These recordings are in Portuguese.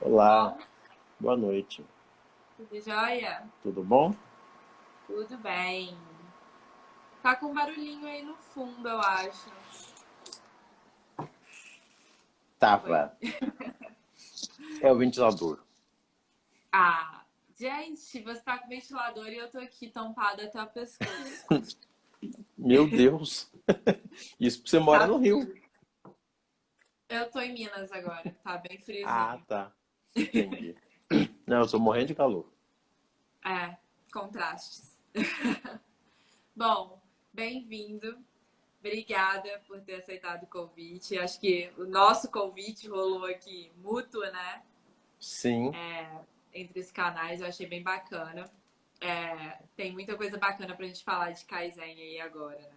Olá, Bom, boa noite. tudo jóia? Tudo bom? Tudo bem. Tá com um barulhinho aí no fundo, eu acho. Oi. Tava. É o ventilador. Ah, gente, você tá com ventilador e eu tô aqui tampada até o pescoço. Meu Deus. Isso porque você mora Tá no Rio. frio. Eu tô em Minas agora, tá bem Ah, friozinho. tá. Entendi. Não, eu tô morrendo de calor. É, contrastes. Bom, bem-vindo. Obrigada por ter aceitado o convite. Acho que o nosso convite rolou aqui mútuo, né? Sim, Entre os canais, eu achei bem bacana. Tem muita coisa bacana pra gente falar de Kaizen aí agora,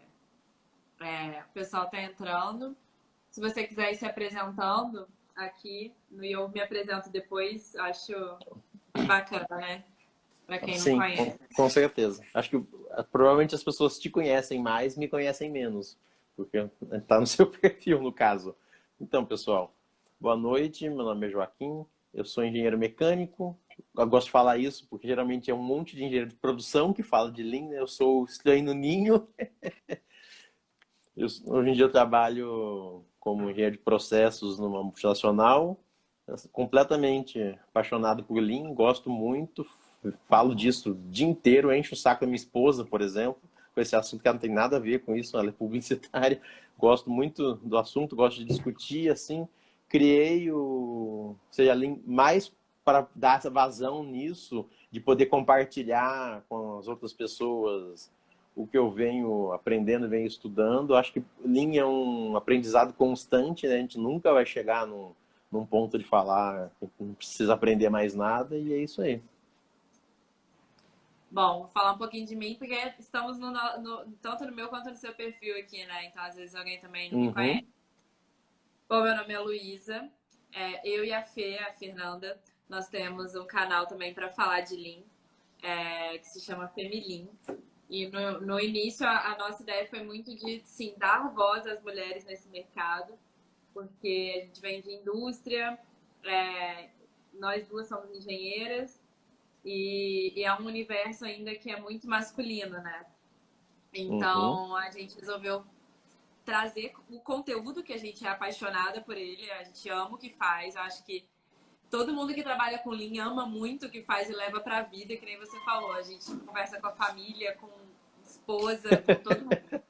né? O pessoal tá entrando. Se você quiser ir se apresentando aqui, e eu me apresento depois, acho bacana, né? Pra quem não sim, conhece. com certeza. Acho que provavelmente as pessoas te conhecem mais, me conhecem menos. Porque tá no seu perfil, no caso. Então, pessoal, boa noite. Meu nome é Joaquim. Eu sou engenheiro mecânico. Eu gosto de falar isso porque geralmente é um monte de engenheiro de produção que fala de Lean, né? Eu sou estranho no ninho. Hoje em dia eu trabalho como engenheiro de processos numa multinacional, completamente apaixonado por Lean, gosto muito, falo disso o dia inteiro, encho o saco da minha esposa, por exemplo, com esse assunto que ela não tem nada a ver com isso, ela é publicitária, gosto muito do assunto, gosto de discutir, assim, criei o seja Lean mais para dar essa vazão nisso, de poder compartilhar com as outras pessoas o que eu venho aprendendo, venho estudando. Acho que Lean é um aprendizado constante, né? A gente nunca vai chegar num ponto de falar que não precisa aprender mais nada, e é isso aí. Bom, vou falar um pouquinho de mim, porque estamos tanto no meu quanto no seu perfil aqui, né? Então, às vezes, alguém também não me conhece. Uhum. Bom, meu nome é Luísa. Eu e a Fê, a Fernanda, nós temos um canal também para falar de Lean, que se chama Femilim. E no início a nossa ideia foi muito de, sim, dar voz às mulheres nesse mercado, porque a gente vem de indústria, nós duas somos engenheiras e é um universo ainda que é muito masculino, né? Uhum. Então a gente resolveu trazer o conteúdo que a gente é apaixonada por ele, a gente ama o que faz, eu acho que todo mundo que trabalha com Lean ama muito o que faz e leva para a vida, que nem você falou. A gente conversa com a família, com a esposa, com todo mundo.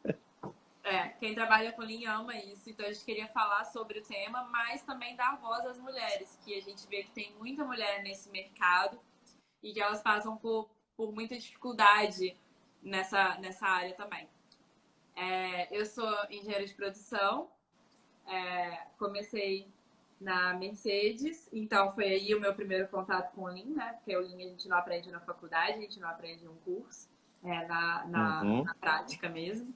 Quem trabalha com Lean ama isso. Então a gente queria falar sobre o tema, mas também dar voz às mulheres, que a gente vê que tem muita mulher nesse mercado e que elas passam por muita dificuldade nessa área também. Eu sou engenheira de produção, comecei na Mercedes, então foi aí o meu primeiro contato com o Lean, né? Porque o Lean a gente não aprende na faculdade, a gente não aprende em um curso, Uhum. na prática mesmo.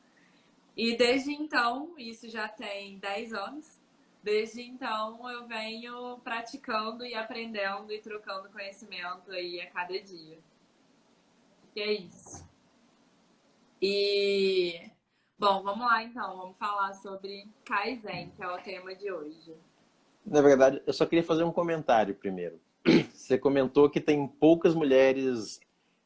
E desde então, isso já tem 10 anos, desde então eu venho praticando e aprendendo e trocando conhecimento aí a cada dia. E é isso. E, bom, vamos lá então, vamos falar sobre Kaizen, que é o tema de hoje. Na verdade, eu só queria fazer um comentário primeiro. Você comentou que tem poucas mulheres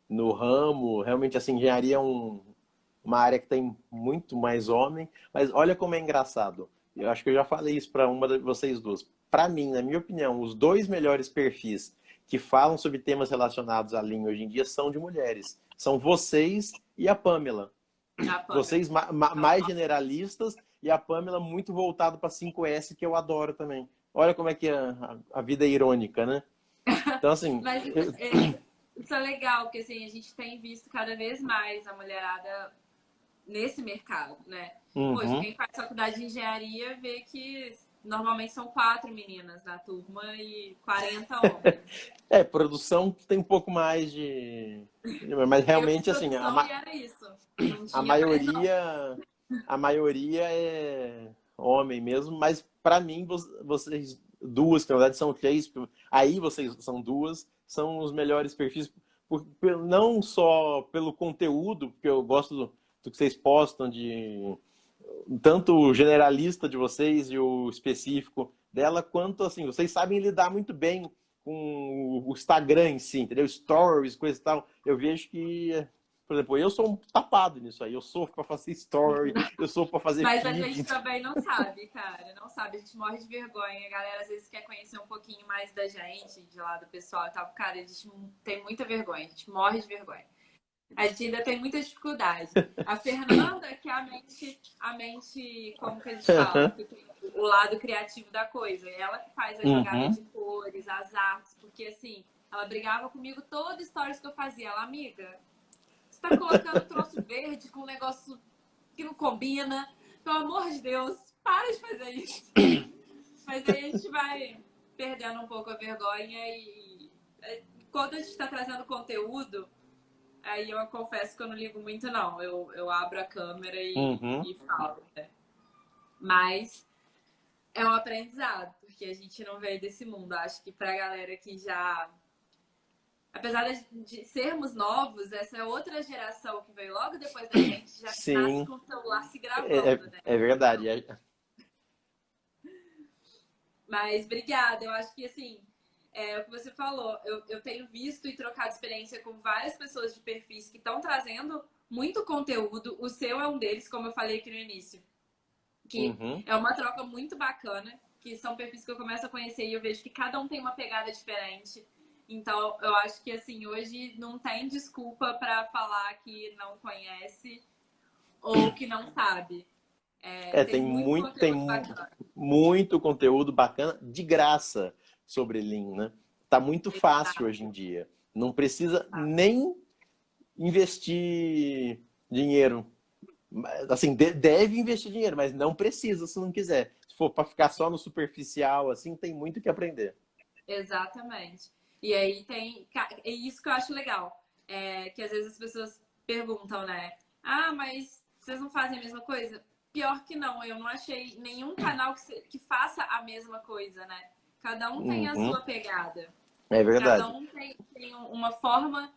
no ramo, realmente assim, engenharia é uma área que tem muito mais homem, mas olha como é engraçado. Eu acho que eu já falei isso para uma de vocês duas. Para mim, na minha opinião, os dois melhores perfis que falam sobre temas relacionados à linha hoje em dia são de mulheres. São vocês e a Pamela. A Pamela. Vocês mais generalistas e a Pamela muito voltado para 5S, que eu adoro também. Olha como é que a vida é irônica, né? Então, assim, Mas isso é legal, porque assim, a gente tem visto cada vez mais a mulherada nesse mercado, né? Poxa, uhum. quem faz faculdade de engenharia vê que normalmente são 4 meninas na turma e 40 homens. Produção tem um pouco mais de. Mas Eu fiz realmente, assim, produção e era isso. Não a tinha mais não. maioria é homem mesmo, mas para mim, vocês duas, que na verdade são três, aí vocês são duas, são os melhores perfis, não só pelo conteúdo, porque eu gosto do que vocês postam, de tanto o generalista de vocês e o específico dela, quanto assim, vocês sabem lidar muito bem com o Instagram em si, entendeu? Stories, coisa e tal. Eu vejo que, por exemplo, eu sou um tapado nisso aí. Eu sofro para fazer story, eu sofro para fazer Mas a feed. gente também não sabe, cara. Não sabe. A gente morre de vergonha. A galera às vezes quer conhecer um pouquinho mais da gente, de lá do pessoal e tal. Cara, a gente tem muita vergonha. A gente morre de vergonha. A gente ainda tem muita dificuldade. A Fernanda, que é a mente, como que a gente fala? Que tem o lado criativo da coisa. Ela que faz a jogada de cores, as artes. Porque, assim, ela brigava comigo todas as stories que eu fazia. Ela, amiga, você tá colocando troço verde com um negócio que não combina. Pelo amor de Deus, para de fazer isso. Mas aí a gente vai perdendo um pouco a vergonha e quando a gente está trazendo conteúdo, aí eu confesso que eu não ligo muito, não. Eu abro a câmera e falo, né? Mas é um aprendizado, porque a gente não veio desse mundo. Acho que pra galera que já... Apesar de sermos novos, essa é outra geração que veio logo depois da gente, já nasce Sim, com o celular se gravando, né? é verdade. Mas obrigada, eu acho que assim, o que você falou, eu tenho visto e trocado experiência com várias pessoas de perfis que estão trazendo muito conteúdo. O seu é um deles, como eu falei aqui no início, que é uma troca muito bacana, que são perfis que eu começo a conhecer e eu vejo que cada um tem uma pegada diferente. Então, eu acho que assim, hoje não tem desculpa para falar que não conhece ou que não sabe. Tem muito conteúdo bacana. Muito conteúdo bacana de graça sobre Lean, né? Tá muito fácil hoje em dia. Não precisa nem investir dinheiro. Assim, deve investir dinheiro, mas não precisa se não quiser. Se for para ficar só no superficial, assim, tem muito que aprender. Exatamente. E aí é isso que eu acho legal. Que às vezes as pessoas perguntam, né? Ah, mas vocês não fazem a mesma coisa? Pior que não, eu não achei nenhum canal que faça a mesma coisa, né? Cada um tem a sua pegada. É verdade. Cada um tem uma forma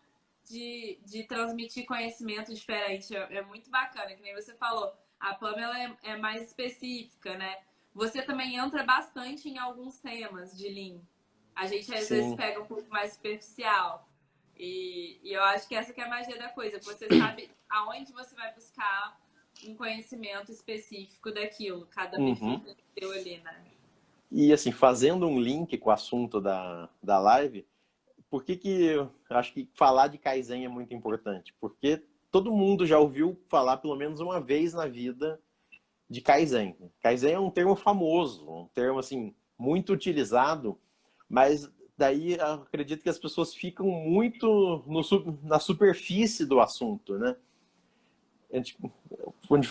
de transmitir conhecimento diferente. É muito bacana, que nem você falou. A Pamela é mais específica, né? Você também entra bastante em alguns temas de Lean. A gente às vezes pega um pouco mais superficial. E eu acho que essa que é a magia da coisa. Você sabe aonde você vai buscar um conhecimento específico daquilo. Cada perfil tem o seu ali, né? E assim, fazendo um link com o assunto da live, por que eu acho que falar de Kaizen é muito importante? Porque todo mundo já ouviu falar pelo menos uma vez na vida de Kaizen. Kaizen é um termo famoso, um termo assim muito utilizado, mas daí eu acredito que as pessoas ficam muito na superfície do assunto, né? A gente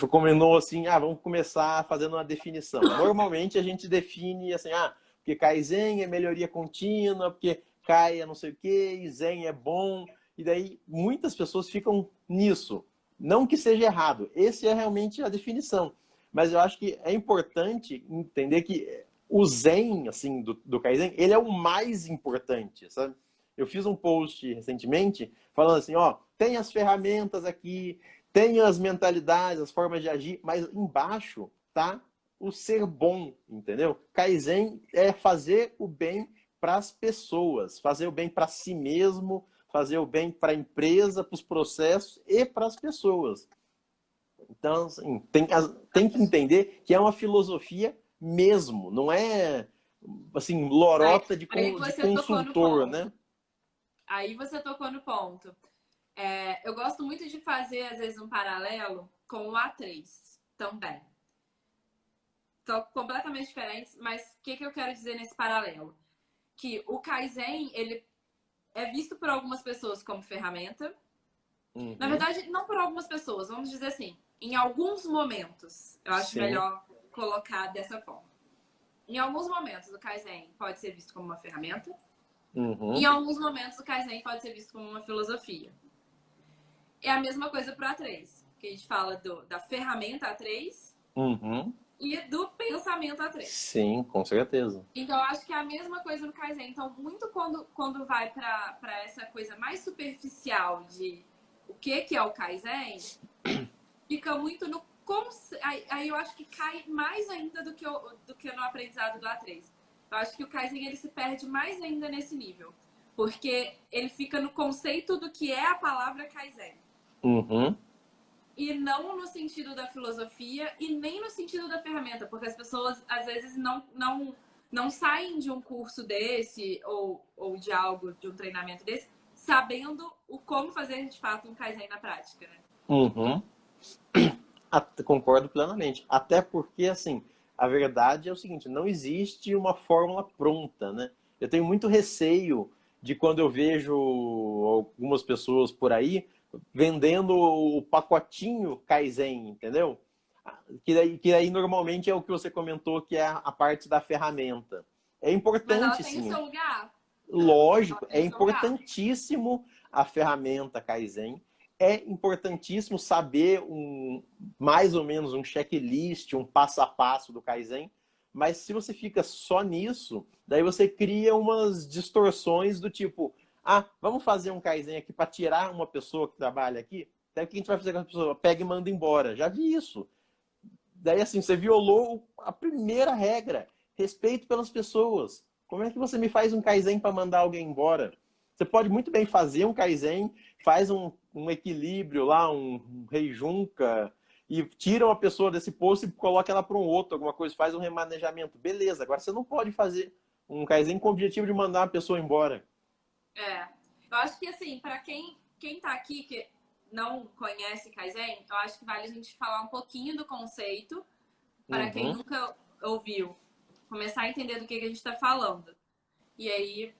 combinou assim, vamos começar fazendo uma definição. Normalmente a gente define assim, porque Kaizen é melhoria contínua, porque Kai é não sei o que, e Zen é bom, e daí muitas pessoas ficam nisso. Não que seja errado, esse é realmente a definição. Mas eu acho que é importante entender que o Zen, assim, do Kaizen, ele é o mais importante, sabe? Eu fiz um post recentemente falando assim, tem as ferramentas aqui, tem as mentalidades, as formas de agir, mas embaixo tá o ser bom, entendeu? Kaizen é fazer o bem para as pessoas, fazer o bem para si mesmo, fazer o bem para a empresa, para os processos e para as pessoas. Então, assim, tem que entender que é uma filosofia mesmo, não é assim, lorota de consultor, né? Aí você tocou no ponto. Eu gosto muito de fazer, às vezes, um paralelo com o A3 também. São completamente diferentes, mas o que eu quero dizer nesse paralelo? Que o Kaizen, ele é visto por algumas pessoas como ferramenta. Na verdade, não por algumas pessoas, vamos dizer assim, em alguns momentos. Eu acho melhor colocar dessa forma. Em alguns momentos, o Kaizen pode ser visto como uma ferramenta. Em alguns momentos, o Kaizen pode ser visto como uma filosofia. É a mesma coisa para o A3, que a gente fala da ferramenta A3 e do pensamento A3. Sim, com certeza. Então, eu acho que é a mesma coisa no Kaizen. Então, muito quando vai para essa coisa mais superficial de o que é o Kaizen, fica muito no como... Aí eu acho que cai mais ainda do que no aprendizado do A3. Eu acho que o Kaizen ele se perde mais ainda nesse nível, porque ele fica no conceito do que é a palavra Kaizen. Uhum. E não no sentido da filosofia e nem no sentido da ferramenta, porque as pessoas às vezes não saem de um curso desse ou de algo, de um treinamento desse, sabendo o como fazer de fato um Kaizen na prática, né? Uhum. Concordo plenamente. Até porque, assim, a verdade é o seguinte, não existe uma fórmula pronta, né? Eu tenho muito receio de quando eu vejo algumas pessoas por aí vendendo o pacotinho Kaizen, entendeu? Que daí normalmente é o que você comentou, que é a parte da ferramenta. É Mas ela importante, tem o sim. seu lugar. Ela Lógico, tem é o seu lugar. importantíssimo a ferramenta Kaizen. É importantíssimo saber mais ou menos um checklist, um passo a passo do Kaizen. Mas se você fica só nisso, daí você cria umas distorções do tipo, vamos fazer um Kaizen aqui para tirar uma pessoa que trabalha aqui? Daí o que a gente vai fazer com a pessoa? Pega e manda embora. Já vi isso. Daí, assim, você violou a primeira regra, respeito pelas pessoas. Como é que você me faz um Kaizen para mandar alguém embora? Você pode muito bem fazer um Kaizen, faz um equilíbrio lá, um rei junca, e tira uma pessoa desse posto e coloca ela para um outro, alguma coisa, faz um remanejamento. Beleza, agora você não pode fazer um Kaizen com o objetivo de mandar uma pessoa embora. É. Eu acho que, assim, para quem tá aqui, que não conhece Kaizen, eu acho que vale a gente falar um pouquinho do conceito, para quem Uhum. nunca ouviu, começar a entender do que a gente está falando. E aí,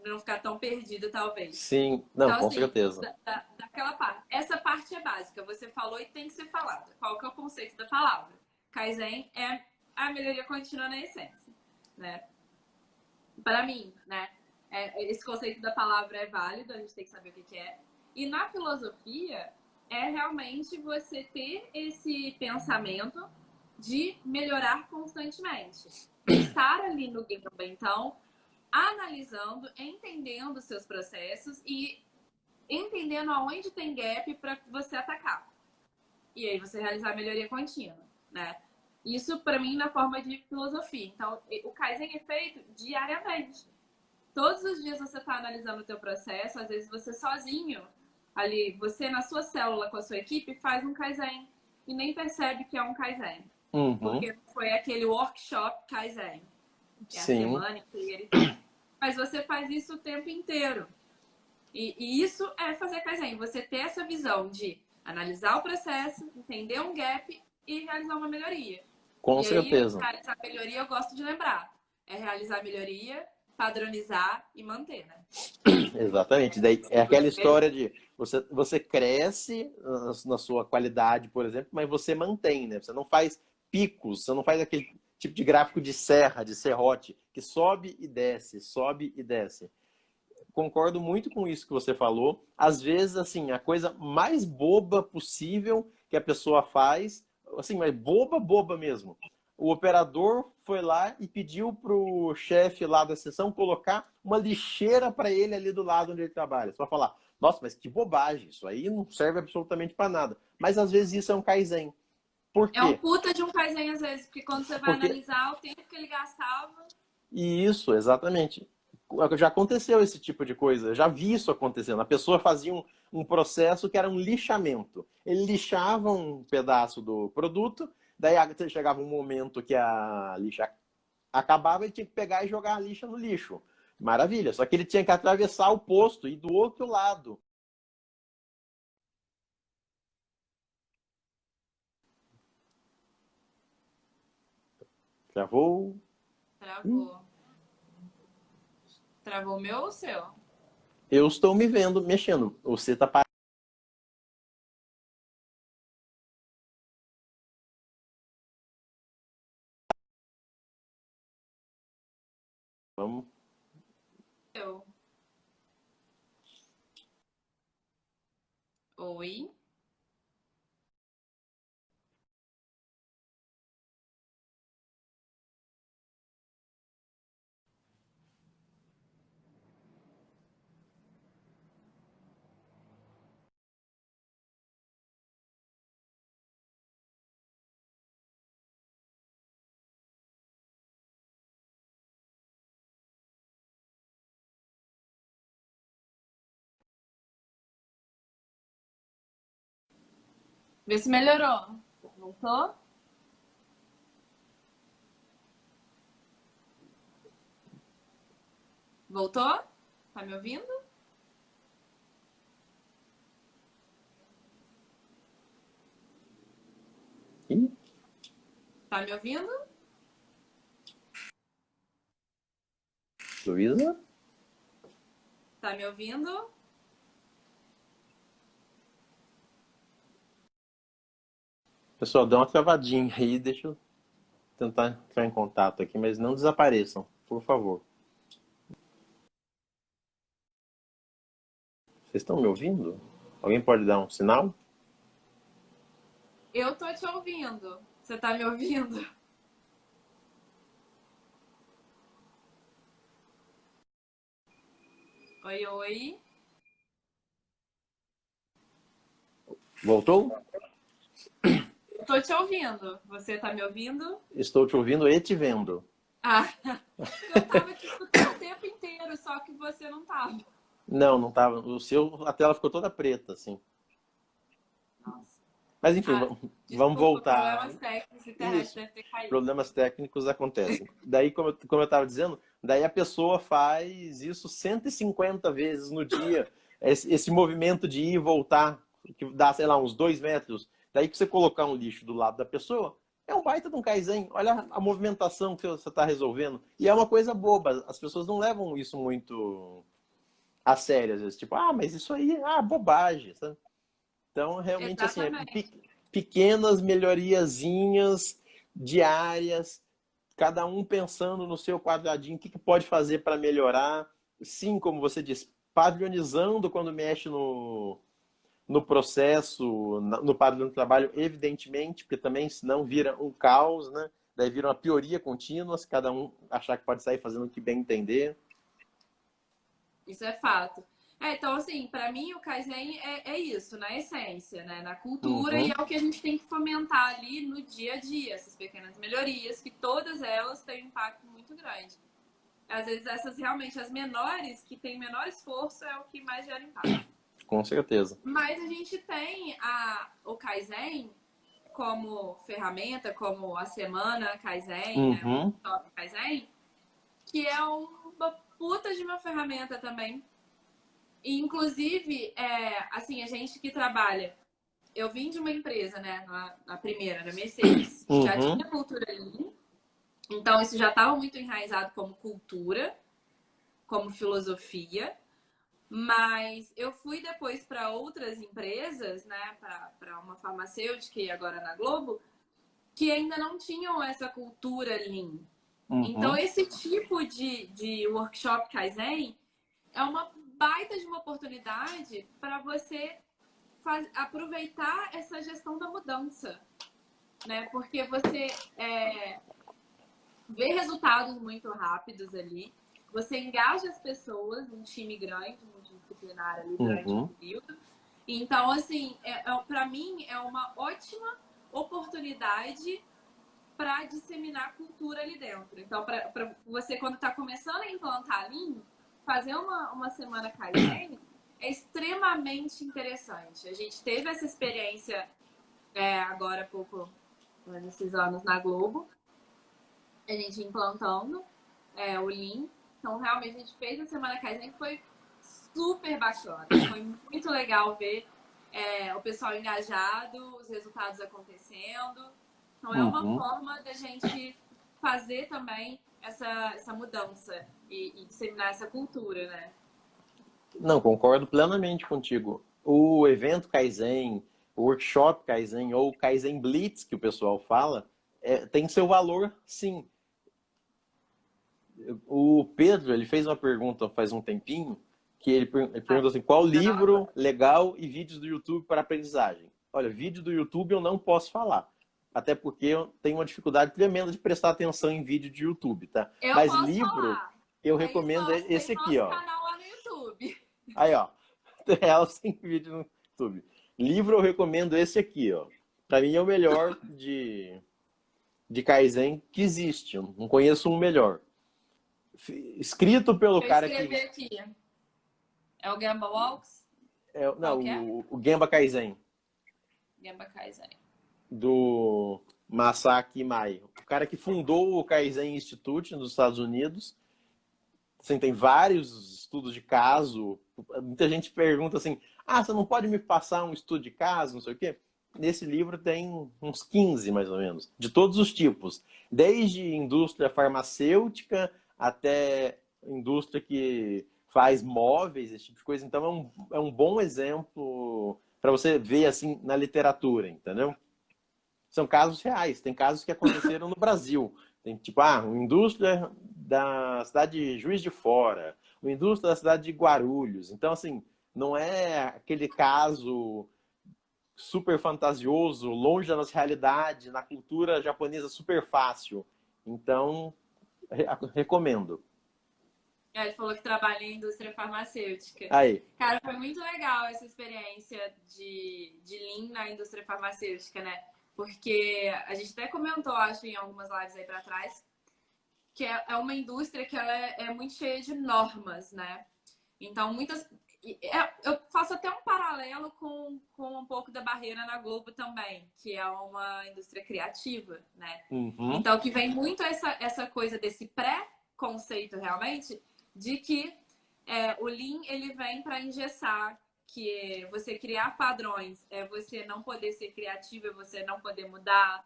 não ficar tão perdido, talvez. Sim, não, Então, com assim, certeza. daquela parte. Essa parte é básica, você falou e tem que ser falada. Qual que é o conceito da palavra? Kaizen é a melhoria contínua na essência, né? Para mim, né? Esse conceito da palavra é válido, a gente tem que saber o que é. E na filosofia, é realmente você ter esse pensamento de melhorar constantemente. De estar ali no Gemba, então, analisando, entendendo os seus processos e entendendo aonde tem gap para você atacar. E aí você realizar a melhoria contínua, né? Isso, para mim, na forma de filosofia. Então, o Kaizen é feito diariamente. Todos os dias você está analisando o teu processo, às vezes você sozinho, ali, você na sua célula com a sua equipe, faz um Kaizen e nem percebe que é um Kaizen. Uhum. Porque foi aquele workshop Kaizen. É a Sim. semana inteira e tal. Mas você faz isso o tempo inteiro. E isso é fazer Kaizen. Você ter essa visão de analisar o processo, entender um gap e realizar uma melhoria. Com E aí, certeza. realizar a melhoria, eu gosto de lembrar. É realizar a melhoria, padronizar e manter, né? Exatamente. Daí é aquela história de você cresce na sua qualidade, por exemplo, mas você mantém, né? Você não faz picos, você não faz aquele tipo de gráfico de serra, de serrote, que sobe e desce, sobe e desce. Concordo muito com isso que você falou. Às vezes, assim, a coisa mais boba possível que a pessoa faz, assim, mas boba, boba mesmo. O operador foi lá e pediu pro chefe lá da sessão colocar uma lixeira para ele ali do lado onde ele trabalha. Você vai falar, nossa, mas que bobagem, isso aí não serve absolutamente para nada. Mas às vezes isso é um Kaizen. Por É um quê? puta de um Kaizen, às vezes, porque quando você vai Porque analisar o tempo que ele gastava. E isso, exatamente. Já aconteceu esse tipo de coisa, eu já vi isso acontecendo. A pessoa fazia um processo que era um lixamento. Ele lixava um pedaço do produto, daí chegava um momento que a lixa acabava e tinha que pegar e jogar a lixa no lixo. Maravilha, só que ele tinha que atravessar o posto e do outro lado. Travou. Travou. Travou o meu ou o seu? Eu estou me vendo mexendo. Você está parado. Vamos. Eu. Oi? Vê se melhorou. Voltou? Voltou? Tá me ouvindo? Ih, Tá me ouvindo? Luísa? Tá me ouvindo? Pessoal, dá uma travadinha aí, deixa eu tentar entrar em contato aqui, mas não desapareçam, por favor. Vocês estão me ouvindo? Alguém pode dar um sinal? Eu tô te ouvindo. Você tá me ouvindo? Oi, oi. Voltou? Eu tô te ouvindo. Você tá me ouvindo? Estou te ouvindo e te vendo. Ah, eu tava te escutando o tempo inteiro, só que você não tava. Não, não estava. O seu, a tela ficou toda preta, assim. Nossa. Mas enfim, Ah, vamos desculpa, voltar. problemas técnicos, internet Isso. deve ter caído. Problemas técnicos acontecem. Daí, como eu estava dizendo, daí a pessoa faz isso 150 vezes no dia. Esse movimento de ir e voltar, que dá, sei lá, uns 2 metros. Daí que você colocar um lixo do lado da pessoa, é um baita de um Kaizen. Olha a movimentação que você está resolvendo. E é uma coisa boba. As pessoas não levam isso muito a sério, às vezes. Tipo, ah, mas isso aí é bobagem, sabe? Então, realmente, assim, Exatamente. pequenas melhoriazinhas diárias, cada um pensando no seu quadradinho, o que pode fazer para melhorar. Sim, como você disse, padronizando quando mexe no processo, no padrão do trabalho, evidentemente, porque também senão vira um caos, né? Daí vira uma pioria contínua, se cada um achar que pode sair fazendo o que bem entender. Isso é fato. Então, assim, para mim o Kaizen é isso, na essência, né? Na cultura, e Uhum, é o que a gente tem que fomentar ali no dia a dia, essas pequenas melhorias, que todas elas têm um impacto muito grande. Às vezes essas realmente, as menores, que têm menor esforço, é o que mais gera impacto. com certeza. Mas a gente tem o Kaizen como ferramenta, como a semana Kaizen, né? O Uhum, Top Kaizen, que é uma puta de uma ferramenta também. E, inclusive, assim, a gente que trabalha. Eu vim de uma empresa, né? Na primeira, na Mercedes, que já uhum, tinha cultura Lean. Então, isso já estava muito enraizado como cultura, como filosofia. Mas eu fui depois para outras empresas, né? Para uma farmacêutica e agora na Globo, que ainda não tinham essa cultura Lean. Então, uhum. esse tipo de workshop Kaizen é uma baita de uma oportunidade para você aproveitar essa gestão da mudança, né? Porque você vê resultados muito rápidos ali, você engaja as pessoas, um time grande, multidisciplinar ali durante um Uhum. período. Então, assim, para mim é uma ótima oportunidade para disseminar cultura ali dentro. Então, para você, quando está começando a implantar Lean, fazer uma semana Kaizen é extremamente interessante. A gente teve essa experiência agora há pouco, nesses anos na Globo, a gente implantando o Lean. Então, realmente, a gente fez a semana Kaizen que foi super bacana. Foi muito legal ver o pessoal engajado, os resultados acontecendo. Então, é uma Uhum. forma da gente fazer também essa mudança e disseminar essa cultura, né? Não, concordo plenamente contigo. O evento Kaizen, o workshop Kaizen ou Kaizen Blitz, que o pessoal fala, tem seu valor, sim. O Pedro, ele fez uma pergunta faz um tempinho, que ele perguntou assim, qual livro legal e vídeos do YouTube para aprendizagem? Olha, vídeo do YouTube eu não posso falar. Até porque eu tenho uma dificuldade tremenda de prestar atenção em vídeo de YouTube, tá? Eu Mas posso livro, falar. eu Tem recomendo esse aqui, nosso ó. canal lá no YouTube. Aí, ó. Elas têm vídeo no YouTube. Livro eu recomendo esse aqui, ó. Pra mim é o melhor de Kaizen que existe. Eu não conheço um melhor. Escrito pelo Eu cara escrevi que. aqui. É o Gamba Walks? Qual Não, que é? o Gemba Kaizen. Gemba Kaizen. Do Masaaki Imai, o cara que fundou o Kaizen Institute nos Estados Unidos. Assim, tem vários estudos de caso. Muita gente pergunta assim, você não pode me passar um estudo de caso, não sei o quê? Nesse livro tem uns 15, mais ou menos, de todos os tipos. Desde indústria farmacêutica até indústria que faz móveis, esse tipo de coisa. Então, é um bom exemplo para você ver assim na literatura, entendeu? São casos reais. Tem casos que aconteceram no Brasil. Tem tipo, uma indústria da cidade de Juiz de Fora, uma indústria da cidade de Guarulhos. Então, assim, não é aquele caso super fantasioso, longe da nossa realidade, na cultura japonesa super fácil. Então, recomendo. Ele falou que trabalha em indústria farmacêutica. Aí. Cara, foi muito legal essa experiência de Lean na indústria farmacêutica, né? Porque a gente até comentou, acho, em algumas lives aí para trás, que é uma indústria que ela é muito cheia de normas, né? Então, eu faço até um paralelo com um pouco da Barreira na Globo também, que é uma indústria criativa, né? Uhum. Então, que vem muito essa coisa desse pré-conceito, realmente, de que o Lean, ele vem para engessar, que você criar padrões, é você não poder ser criativo, é você não poder mudar.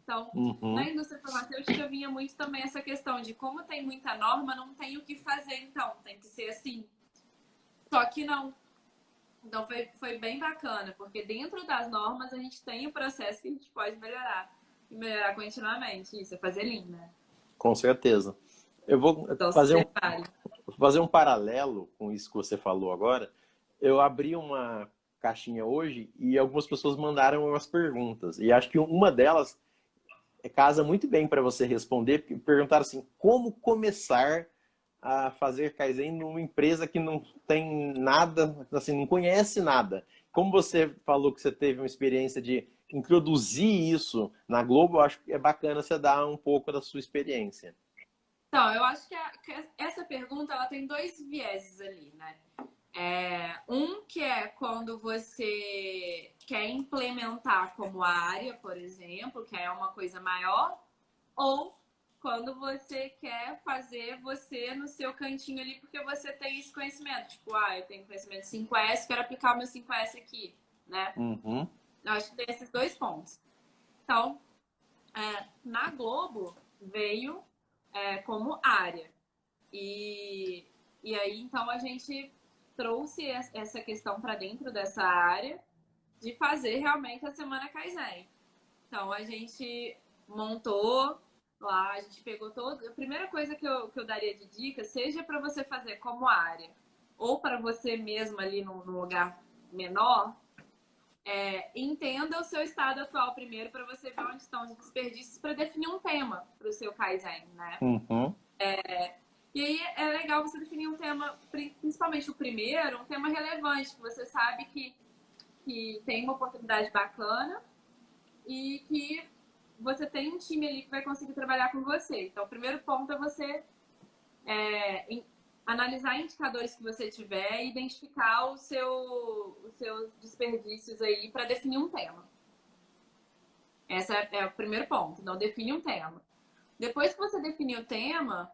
Então, na indústria farmacêutica vinha muito também essa questão de como tem muita norma, não tem o que fazer, então, tem que ser assim. Só que não. Então, foi bem bacana, porque dentro das normas a gente tem o processo que a gente pode melhorar. E melhorar continuamente. Isso é fazer Lean, né? Com certeza. Eu vou Então, fazer um paralelo com isso que você falou agora. Eu abri uma caixinha hoje e algumas pessoas mandaram umas perguntas. E acho que uma delas casa muito bem para você responder, porque perguntaram assim, como começar a fazer Kaizen numa empresa que não tem nada, assim, não conhece nada. Como você falou que você teve uma experiência de introduzir isso na Globo, eu acho que é bacana você dar um pouco da sua experiência. Então, eu acho que essa pergunta ela tem dois vieses ali, né? Um que é quando você quer implementar como área, por exemplo, que é uma coisa maior, ou quando você quer fazer você no seu cantinho ali, porque você tem esse conhecimento. Tipo, eu tenho conhecimento de 5S, quero aplicar o meu 5S aqui, né? Uhum. Eu acho que tem esses dois pontos. Então, na Globo veio como área. E aí, então, a gente trouxe essa questão para dentro dessa área de fazer realmente a Semana Kaizen. Então, a gente montou lá, a gente pegou todo. A primeira coisa que eu daria de dica, seja para você fazer como área ou para você mesmo ali num lugar menor, entenda o seu estado atual primeiro para você ver onde estão os desperdícios para definir um tema para o seu Kaizen, né? Uhum. E aí é legal você definir um tema, principalmente o primeiro, um tema relevante, que você sabe que tem uma oportunidade bacana e que você tem um time ali que vai conseguir trabalhar com você. Então, o primeiro ponto é você analisar indicadores que você tiver e identificar os seus desperdícios aí para definir um tema. Esse é o primeiro ponto. Então, define um tema. Depois que você definir o tema,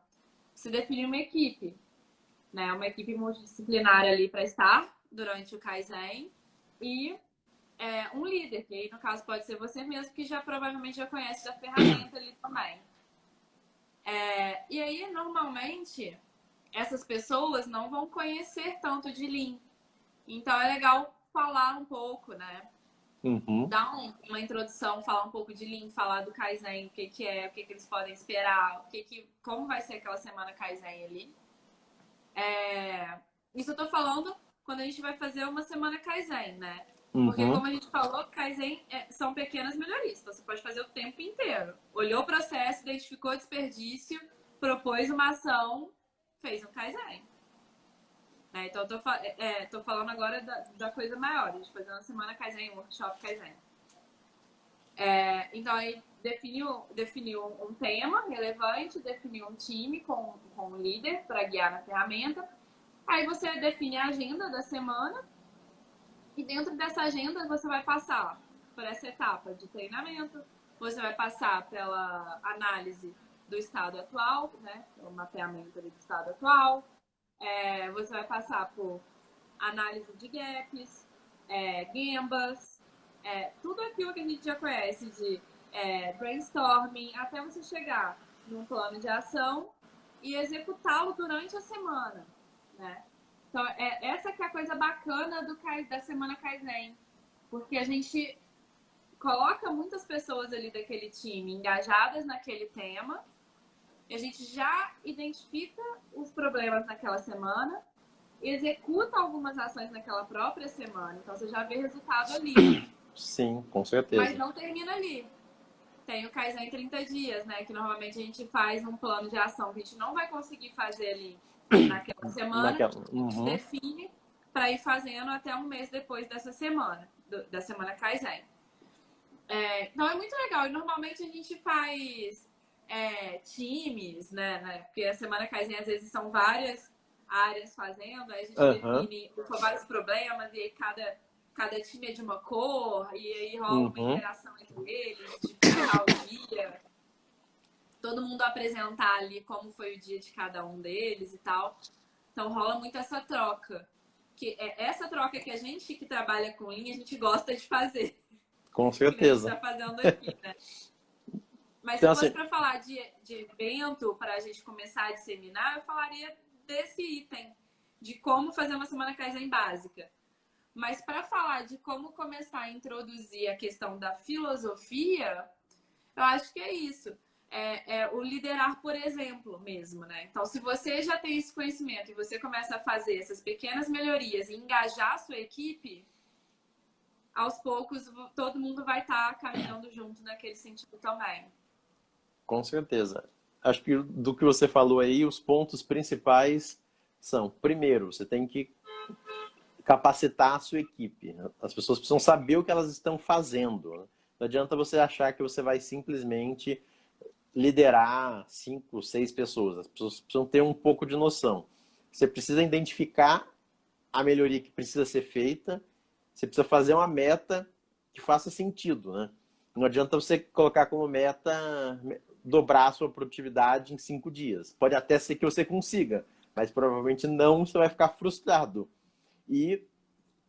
você define uma equipe, né? Uma equipe multidisciplinar ali para estar durante o Kaizen e um líder, que aí no caso pode ser você mesmo, que já provavelmente já conhece da ferramenta ali também. E aí, normalmente, essas pessoas não vão conhecer tanto de Lean. Então, é legal falar um pouco, né? Uhum. Dar uma introdução, falar um pouco de Lean, falar do Kaizen, o que é, o que eles podem esperar, como vai ser aquela semana Kaizen ali. Isso eu tô falando quando a gente vai fazer uma semana Kaizen, né? Porque, como a gente falou, Kaizen são pequenas melhorias. Então, você pode fazer o tempo inteiro. Olhou o processo, identificou o desperdício, propôs uma ação, fez um Kaizen. Então, eu tô falando agora da coisa maior. A gente fazer uma semana Kaizen, um workshop Kaizen. Então, aí definiu um tema relevante, definiu um time com um líder para guiar na ferramenta. Aí você define a agenda da semana e dentro dessa agenda você vai passar por essa etapa de treinamento, você vai passar pela análise do estado atual, né? O mapeamento do estado atual. Você vai passar por análise de gaps, gambas, tudo aquilo que a gente já conhece de brainstorming, até você chegar num plano de ação e executá-lo durante a semana, né? Então, essa que é a coisa bacana da Semana Kaizen, porque a gente coloca muitas pessoas ali daquele time engajadas naquele tema, e a gente já identifica os problemas naquela semana, executa algumas ações naquela própria semana, então você já vê resultado ali. Sim, com certeza. Mas não termina ali. Tem o Kaizen em 30 dias, né? Que normalmente a gente faz um plano de ação que a gente não vai conseguir fazer ali naquela semana, a gente define para ir fazendo até um mês depois dessa semana, da Semana Kaizen. Então é muito legal. E normalmente a gente faz times, né? Porque a Semana Kaizen às vezes são várias áreas fazendo, aí a gente define vários problemas e aí cada time é de uma cor e aí rola uma interação entre eles, de fechar o dia. Todo mundo apresentar ali como foi o dia de cada um deles e tal. Então rola muito essa troca. Essa troca que a gente que trabalha com linha, a gente gosta de fazer. Com certeza. Que a gente tá fazendo aqui, né? Mas então, se fosse para falar de evento, para a gente começar a disseminar, eu falaria desse item, de como fazer uma Semana Kaizen básica. Mas para falar de como começar a introduzir a questão da filosofia, eu acho que é isso. O liderar por exemplo mesmo, né? Então, se você já tem esse conhecimento e você começa a fazer essas pequenas melhorias e engajar a sua equipe, aos poucos todo mundo vai estar caminhando junto naquele sentido também. Com certeza. Acho que do que você falou aí, os pontos principais são, primeiro, você tem que capacitar a sua equipe. As pessoas precisam saber o que elas estão fazendo. Não adianta você achar que você vai simplesmente liderar 5, 6 pessoas. As pessoas precisam ter um pouco de noção. Você precisa identificar a melhoria que precisa ser feita. Você precisa fazer uma meta que faça sentido, né? Não adianta você colocar como meta dobrar a sua produtividade em 5 dias. Pode até ser que você consiga, mas provavelmente não, você vai ficar frustrado. E,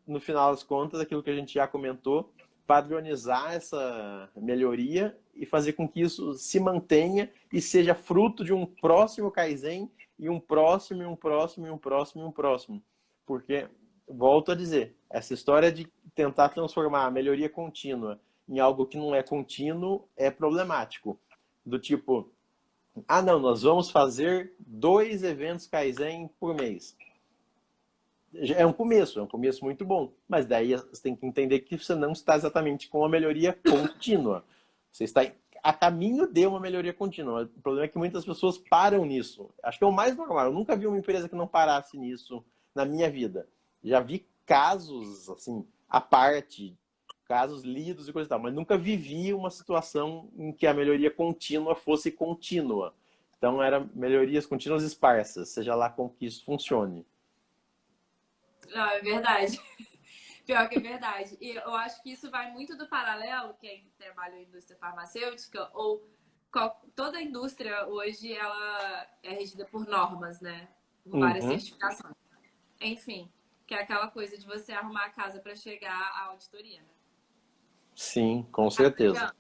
no final das contas, aquilo que a gente já comentou, padronizar essa melhoria e fazer com que isso se mantenha e seja fruto de um próximo Kaizen e um próximo, e um próximo, e um próximo, e um próximo. Porque, volto a dizer, essa história de tentar transformar a melhoria contínua em algo que não é contínuo é problemático. Do tipo, não, nós vamos fazer 2 eventos Kaizen por mês. É um começo muito bom. Mas daí você tem que entender que você não está exatamente com uma melhoria contínua. Você está a caminho de uma melhoria contínua. O problema é que muitas pessoas param nisso. Acho que é o mais normal. Eu nunca vi uma empresa que não parasse nisso na minha vida. Já vi casos, assim, à parte, casos lidos e coisa e tal, mas nunca vivi uma situação em que a melhoria contínua fosse contínua. Então, eram melhorias contínuas esparsas, seja lá como que isso funcione. Não, é verdade. Pior que é verdade. E eu acho que isso vai muito do paralelo, quem trabalha em indústria farmacêutica, ou toda a indústria hoje, ela é regida por normas, né? Por várias certificações. Enfim, que é aquela coisa de você arrumar a casa para chegar à auditoria, né? Sim, com certeza.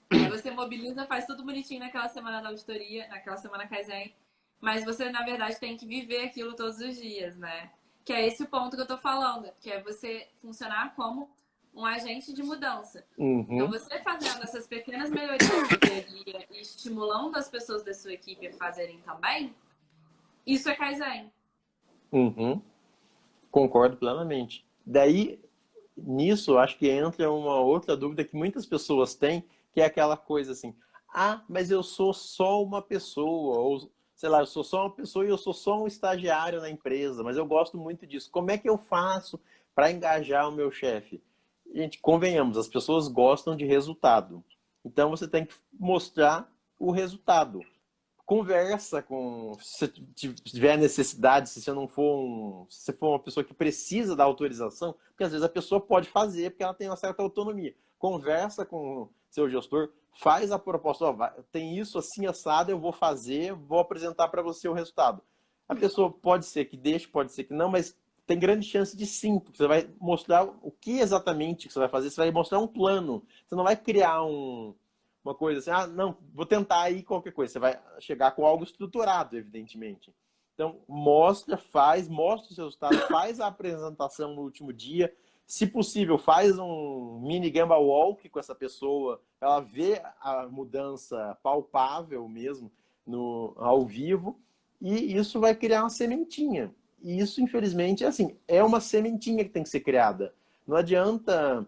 Aí você mobiliza, faz tudo bonitinho naquela semana da auditoria, naquela semana Kaizen, mas você, na verdade, tem que viver aquilo todos os dias, né? Que é esse o ponto que eu tô falando, que é você funcionar como um agente de mudança. Então, você fazendo essas pequenas melhorias no dia a dia e estimulando as pessoas da sua equipe a fazerem também, isso é Kaizen. Concordo plenamente. Daí, nisso, acho que entra uma outra dúvida que muitas pessoas têm, que é aquela coisa assim, mas eu sou só uma pessoa, ou sei lá, eu sou só uma pessoa e eu sou só um estagiário na empresa, mas eu gosto muito disso. Como é que eu faço para engajar o meu chefe? Gente, convenhamos, as pessoas gostam de resultado. Então, você tem que mostrar o resultado. Conversa com, se tiver necessidade, se você não for se for uma pessoa que precisa da autorização, porque às vezes a pessoa pode fazer porque ela tem uma certa autonomia. conversa com o seu gestor, faz a proposta, ó, tem isso assim assado, eu vou fazer, vou apresentar para você o resultado. A pessoa pode ser que deixe, pode ser que não, mas tem grande chance de sim, porque você vai mostrar o que exatamente que você vai fazer, você vai mostrar um plano, você não vai criar uma coisa assim, ah, não, vou tentar aí qualquer coisa, você vai chegar com algo estruturado, evidentemente. Então, mostra os seus resultados, faz a apresentação no último dia, se possível, faz um mini Gamba Walk com essa pessoa, ela vê a mudança palpável mesmo ao vivo, e isso vai criar uma sementinha. E isso, infelizmente, é uma sementinha que tem que ser criada. Não adianta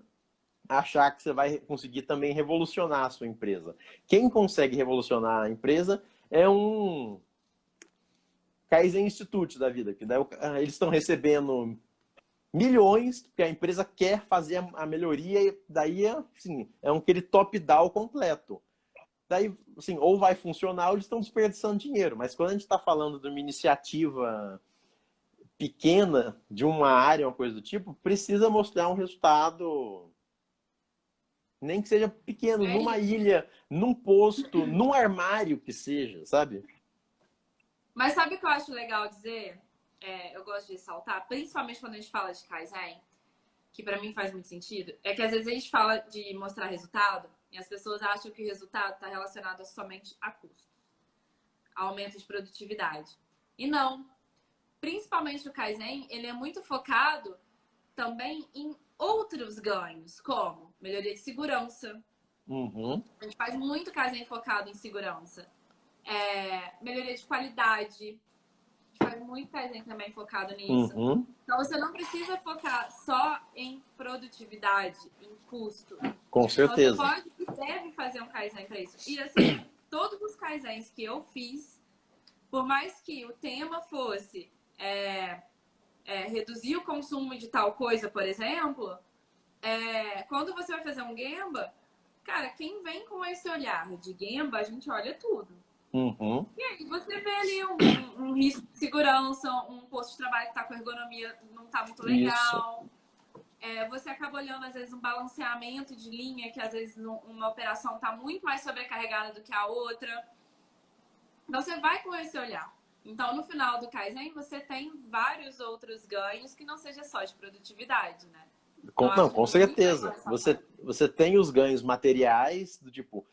achar que você vai conseguir também revolucionar a sua empresa. Quem consegue revolucionar a empresa é um Kaizen Institute da vida, que daí eles estão recebendo milhões, porque a empresa quer fazer a melhoria, e daí assim, aquele top-down completo. Daí, assim, ou vai funcionar ou eles estão desperdiçando dinheiro. Mas quando a gente está falando de uma iniciativa pequena, de uma área, uma coisa do tipo, precisa mostrar um resultado, nem que seja pequeno, numa ilha, num posto, num armário que seja, sabe? Mas sabe o que eu acho legal dizer? Eu gosto de ressaltar, principalmente quando a gente fala de Kaizen, que para mim faz muito sentido, é que às vezes a gente fala de mostrar resultado e as pessoas acham que o resultado está relacionado somente a custo, a aumento de produtividade. E não. Principalmente o Kaizen, ele é muito focado também em outros ganhos, como melhoria de segurança. Uhum. A gente faz muito Kaizen focado em segurança. Melhoria de qualidade. A gente faz muito Kaizen também focado nisso. Uhum. Então, você não precisa focar só em produtividade, em custo. Com certeza. Então, você pode e deve fazer um Kaizen para isso. E, assim, todos os Kaizens que eu fiz, por mais que o tema fosse reduzir o consumo de tal coisa, por exemplo, quando você vai fazer um Gemba, cara, quem vem com esse olhar de Gemba, a gente olha tudo. Uhum. E aí você vê ali um risco de segurança, um posto de trabalho que está com ergonomia não está muito legal. Você acaba olhando, às vezes, um balanceamento de linha, que às vezes uma operação está muito mais sobrecarregada do que a outra. Então você vai com esse olhar. Então, no final do Kaizen, você tem vários outros ganhos que não seja só de produtividade, né? Com certeza. Você tem os ganhos materiais, do tipo,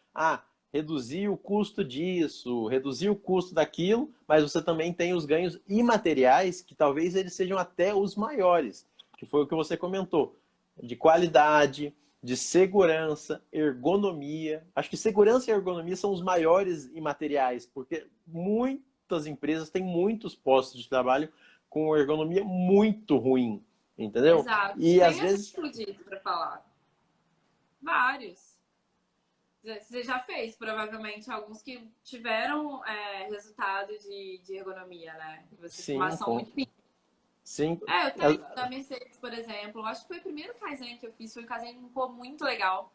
reduzir o custo disso, reduzir o custo daquilo, mas você também tem os ganhos imateriais, que talvez eles sejam até os maiores, que foi o que você comentou, de qualidade, de segurança, ergonomia. Acho que segurança e ergonomia são os maiores imateriais, porque muitas empresas têm muitos postos de trabalho com ergonomia muito ruim, entendeu? Exato. E Tem às vezes exemplo disso para falar. Vários. Você já fez, provavelmente, alguns que tiveram resultado de ergonomia, né? sim, São muito finas. sim. Eu tenho da Mercedes, por exemplo. Acho que foi o primeiro Kaizen que eu fiz. Foi um Kaizen muito legal.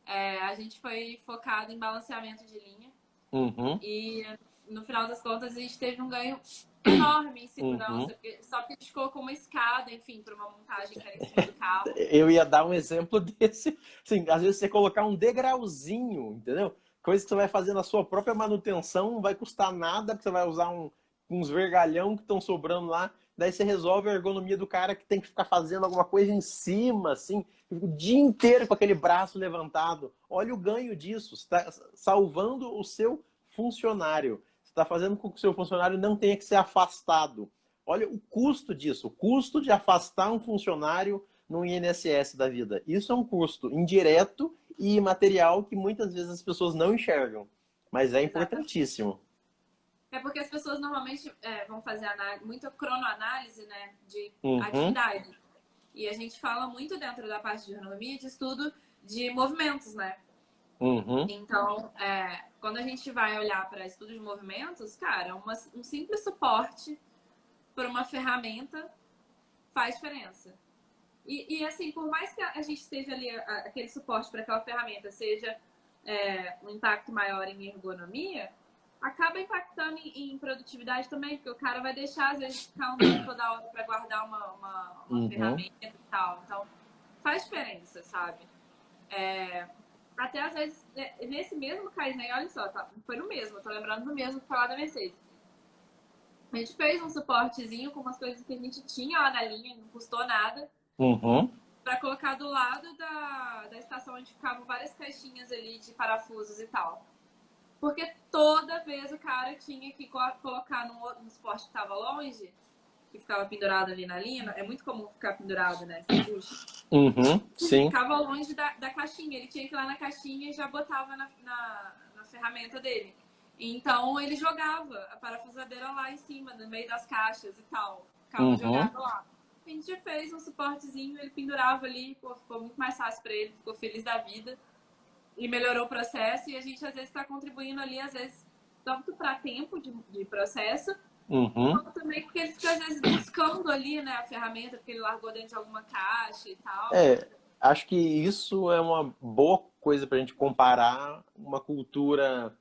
A gente foi focado em balanceamento de linha. Uhum. E, no final das contas, a gente teve um ganho enorme em segurança. Só que a gente colocou uma escada, enfim, para uma montagem que era em cima do carro. Eu ia dar um exemplo desse. Assim, às vezes você colocar um degrauzinho, entendeu? Coisa que você vai fazer na sua própria manutenção, não vai custar nada, porque você vai usar uns vergalhão que estão sobrando lá. Daí você resolve a ergonomia do cara que tem que ficar fazendo alguma coisa em cima, assim, o dia inteiro com aquele braço levantado. Olha o ganho disso. Você está salvando o seu funcionário. Você está fazendo com que o seu funcionário não tenha que ser afastado. Olha o custo disso, o custo de afastar um funcionário no INSS da vida. Isso é um custo indireto e imaterial que muitas vezes as pessoas não enxergam, mas é importantíssimo. Porque as pessoas normalmente vão fazer muita cronoanálise, né, de atividade. E a gente fala muito dentro da parte de ergonomia de estudo de movimentos, né? Então, quando a gente vai olhar para estudo de movimentos, cara, um simples suporte para uma ferramenta faz diferença. E assim, por mais que a gente esteja ali, aquele suporte para aquela ferramenta seja um impacto maior em ergonomia, acaba impactando em produtividade também, porque o cara vai deixar, às vezes, ficar andando toda hora para guardar uma ferramenta e tal. Então, faz diferença, sabe? Até às vezes, nesse mesmo Kaizen, olha só, tá, foi no mesmo, tô lembrando do mesmo que falar da Mercedes. A gente fez um suportezinho com umas coisas que a gente tinha lá na linha, não custou nada, Uhum. para colocar do lado da estação onde ficavam várias caixinhas ali de parafusos e tal. Porque toda vez o cara tinha que colocar no suporte que estava longe, que ficava pendurado ali na linha. É muito comum ficar pendurado, né? Uhum. Sim. Ficava longe da caixinha. Ele tinha que ir lá na caixinha e já botava na ferramenta dele. Então ele jogava a parafusadeira lá em cima, no meio das caixas e tal. Ficava jogado lá. A gente fez um suportezinho, ele pendurava ali, pô, ficou muito mais fácil para ele, ficou feliz da vida. E melhorou o processo, e a gente às vezes está contribuindo ali, às vezes, tanto para tempo de processo, quanto também porque ele fica às vezes buscando ali, né, a ferramenta, porque ele largou dentro de alguma caixa e tal. Acho que isso é uma boa coisa para a gente comparar uma cultura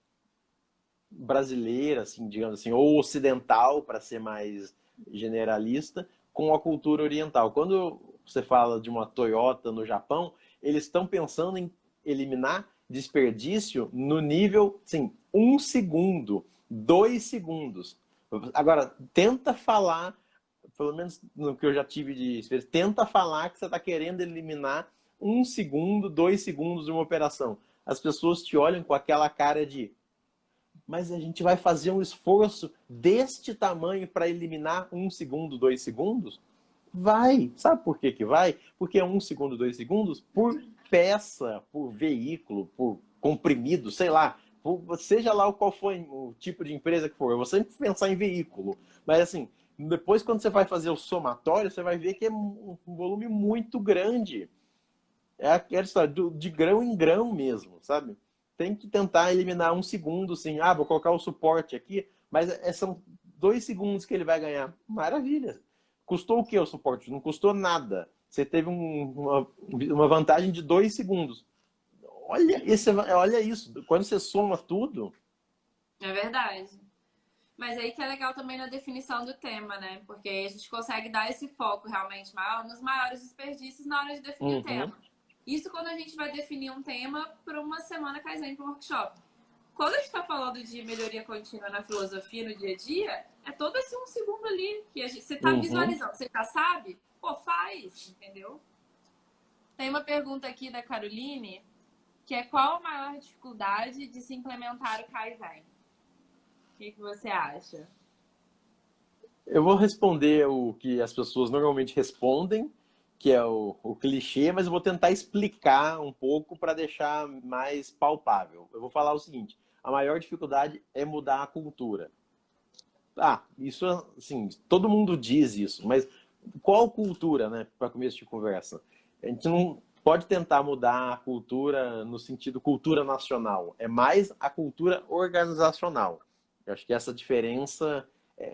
brasileira, assim, digamos assim, ou ocidental, para ser mais generalista, com a cultura oriental. Quando você fala de uma Toyota no Japão, eles estão pensando em eliminar desperdício no nível, assim, 1 segundo, 2 segundos. Agora, tenta falar, pelo menos no que eu já tive de experiência, tenta falar que você está querendo eliminar 1 segundo, 2 segundos de uma operação. As pessoas te olham com aquela cara de mas a gente vai fazer um esforço deste tamanho para eliminar 1 segundo, 2 segundos? Vai. Sabe por que vai? Porque é 1 segundo, 2 segundos por peça, por veículo, por comprimido, sei lá. Seja lá qual for o tipo de empresa que for. Eu vou sempre pensar em veículo. Mas assim, depois quando você vai fazer o somatório, você vai ver que é um volume muito grande. É aquela história de grão em grão mesmo, sabe? Tem que tentar eliminar 1 segundo, assim. Ah, vou colocar o suporte aqui, mas são 2 segundos que ele vai ganhar. Maravilha. Custou o que o suporte? Não custou nada. Você teve uma vantagem de 2 segundos. Olha isso. Quando você soma tudo. É verdade. Mas aí que é legal também na definição do tema, né? Porque aí a gente consegue dar esse foco realmente maior nos maiores desperdícios na hora de definir o tema. Isso quando a gente vai definir um tema para uma semana Kaizen, para um workshop. Quando a gente está falando de melhoria contínua na filosofia, no dia a dia, é todo esse 1 segundo ali que você está visualizando. Você já sabe? Pô, faz, entendeu? Tem uma pergunta aqui da Caroline, que é qual a maior dificuldade de se implementar o Kaizen? O que você acha? Eu vou responder o que as pessoas normalmente respondem, que é o clichê, mas eu vou tentar explicar um pouco para deixar mais palpável. Eu vou falar o seguinte: a maior dificuldade é mudar a cultura. Isso, assim, todo mundo diz isso, mas qual cultura, né, para começo de conversa? A gente não pode tentar mudar a cultura no sentido cultura nacional, é mais a cultura organizacional. Eu acho que essa diferença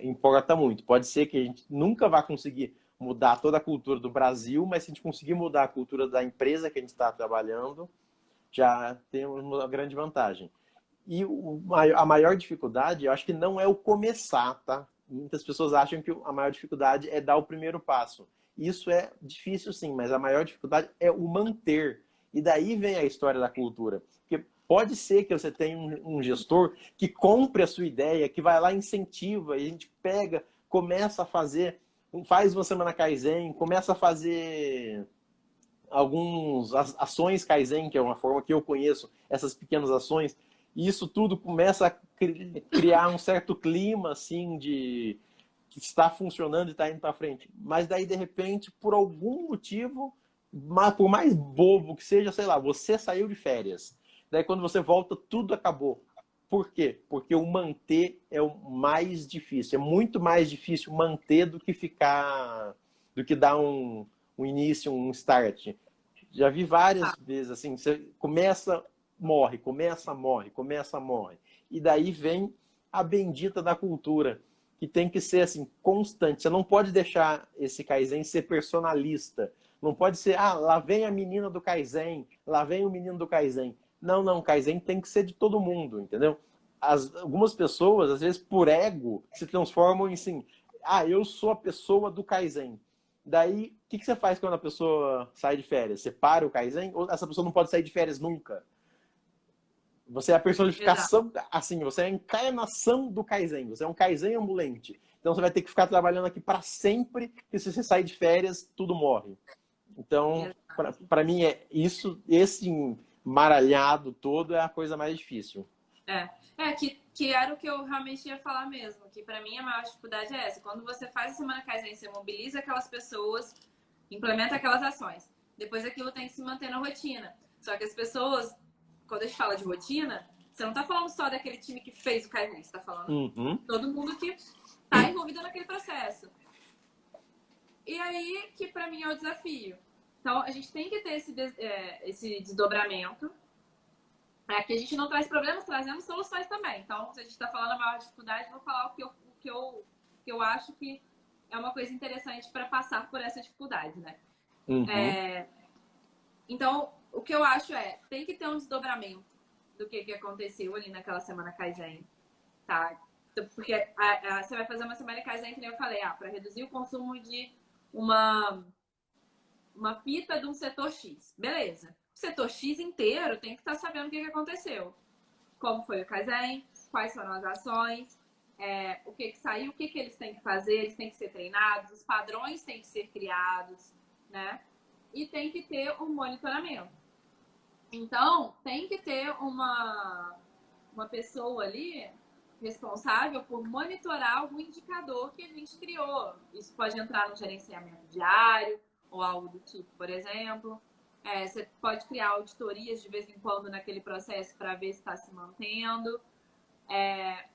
importa muito. Pode ser que a gente nunca vá conseguir mudar toda a cultura do Brasil, mas se a gente conseguir mudar a cultura da empresa que a gente está trabalhando, já temos uma grande vantagem. E a maior dificuldade, eu acho que não é o começar, tá? Muitas pessoas acham que a maior dificuldade é dar o primeiro passo. Isso é difícil sim, mas a maior dificuldade é o manter. E daí vem a história da cultura. Porque pode ser que você tenha um gestor que compre a sua ideia, que vai lá e incentiva, e a gente pega, começa a fazer, faz uma semana Kaizen, começa a fazer algumas ações Kaizen, que é uma forma que eu conheço, essas pequenas ações, e isso tudo começa a criar um certo clima, assim, de que está funcionando e está indo para frente. Mas daí, de repente, por algum motivo, por mais bobo que seja, sei lá, você saiu de férias. Daí, quando você volta, tudo acabou. Por quê? Porque o manter é o mais difícil. É muito mais difícil manter do que ficar, do que dar um início, um start. Já vi várias vezes assim, você começa, morre, começa, morre, começa, morre. E daí vem a bendita da cultura, que tem que ser assim, constante. Você não pode deixar esse Kaizen ser personalista. Não pode ser, lá vem a menina do Kaizen, lá vem o menino do Kaizen. Não, não, Kaizen tem que ser de todo mundo, entendeu? Algumas pessoas, às vezes, por ego, se transformam em assim, eu sou a pessoa do Kaizen. Daí, o que você faz quando a pessoa sai de férias? Você para o Kaizen? Ou essa pessoa não pode sair de férias nunca? Você é a Exato. personificação, assim, você é a encarnação do Kaizen. Você é um Kaizen ambulante. Então, você vai ter que ficar trabalhando aqui para sempre, porque se você sair de férias, tudo morre. Então, Exato. para mim, é isso, esse embaralhado todo é a coisa mais difícil. Que era o que eu realmente ia falar mesmo, que para mim a maior dificuldade é essa. Quando você faz a Semana Kaizen, você mobiliza aquelas pessoas, implementa aquelas ações. Depois aquilo tem que se manter na rotina. Só que as pessoas, quando a gente fala de rotina, você não tá falando só daquele time que fez o Kaizen, você tá falando Uhum. de todo mundo que tá envolvido naquele processo. E aí que para mim é o desafio. Então, a gente tem que ter esse desdobramento. Que a gente não traz problemas, trazemos soluções também. Então, se a gente está falando a maior dificuldade, vou falar que eu acho que é uma coisa interessante para passar por essa dificuldade, né? Uhum. Então, o que eu acho tem que ter um desdobramento do que aconteceu ali naquela Semana Kaizen, tá? Porque você vai fazer uma Semana Kaizen, que nem eu falei, para reduzir o consumo de uma fita de um setor X. Beleza. O setor X inteiro tem que estar sabendo o que aconteceu. Como foi o Kaizen, quais foram as ações, o que saiu, o que eles têm que fazer, eles têm que ser treinados, os padrões têm que ser criados, né? E tem que ter um monitoramento. Então, tem que ter uma pessoa ali responsável por monitorar algum indicador que a gente criou. Isso pode entrar no gerenciamento diário ou algo do tipo, por exemplo. Você pode criar auditorias de vez em quando naquele processo para ver se está se mantendo.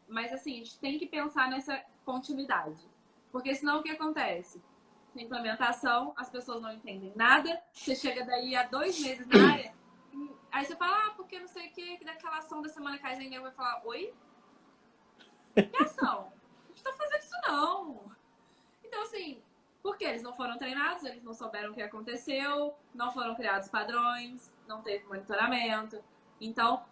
Mas, assim, a gente tem que pensar nessa continuidade. Porque senão o que acontece? Na implementação, as pessoas não entendem nada. Você chega daí há 2 meses na área, aí você fala, porque não sei o que daquela ação da Semana Kaizen, eu vou falar, oi? Que ação? A gente tá fazendo isso não. Então, assim, porque eles não foram treinados, eles não souberam o que aconteceu, não foram criados padrões, não teve monitoramento. Então,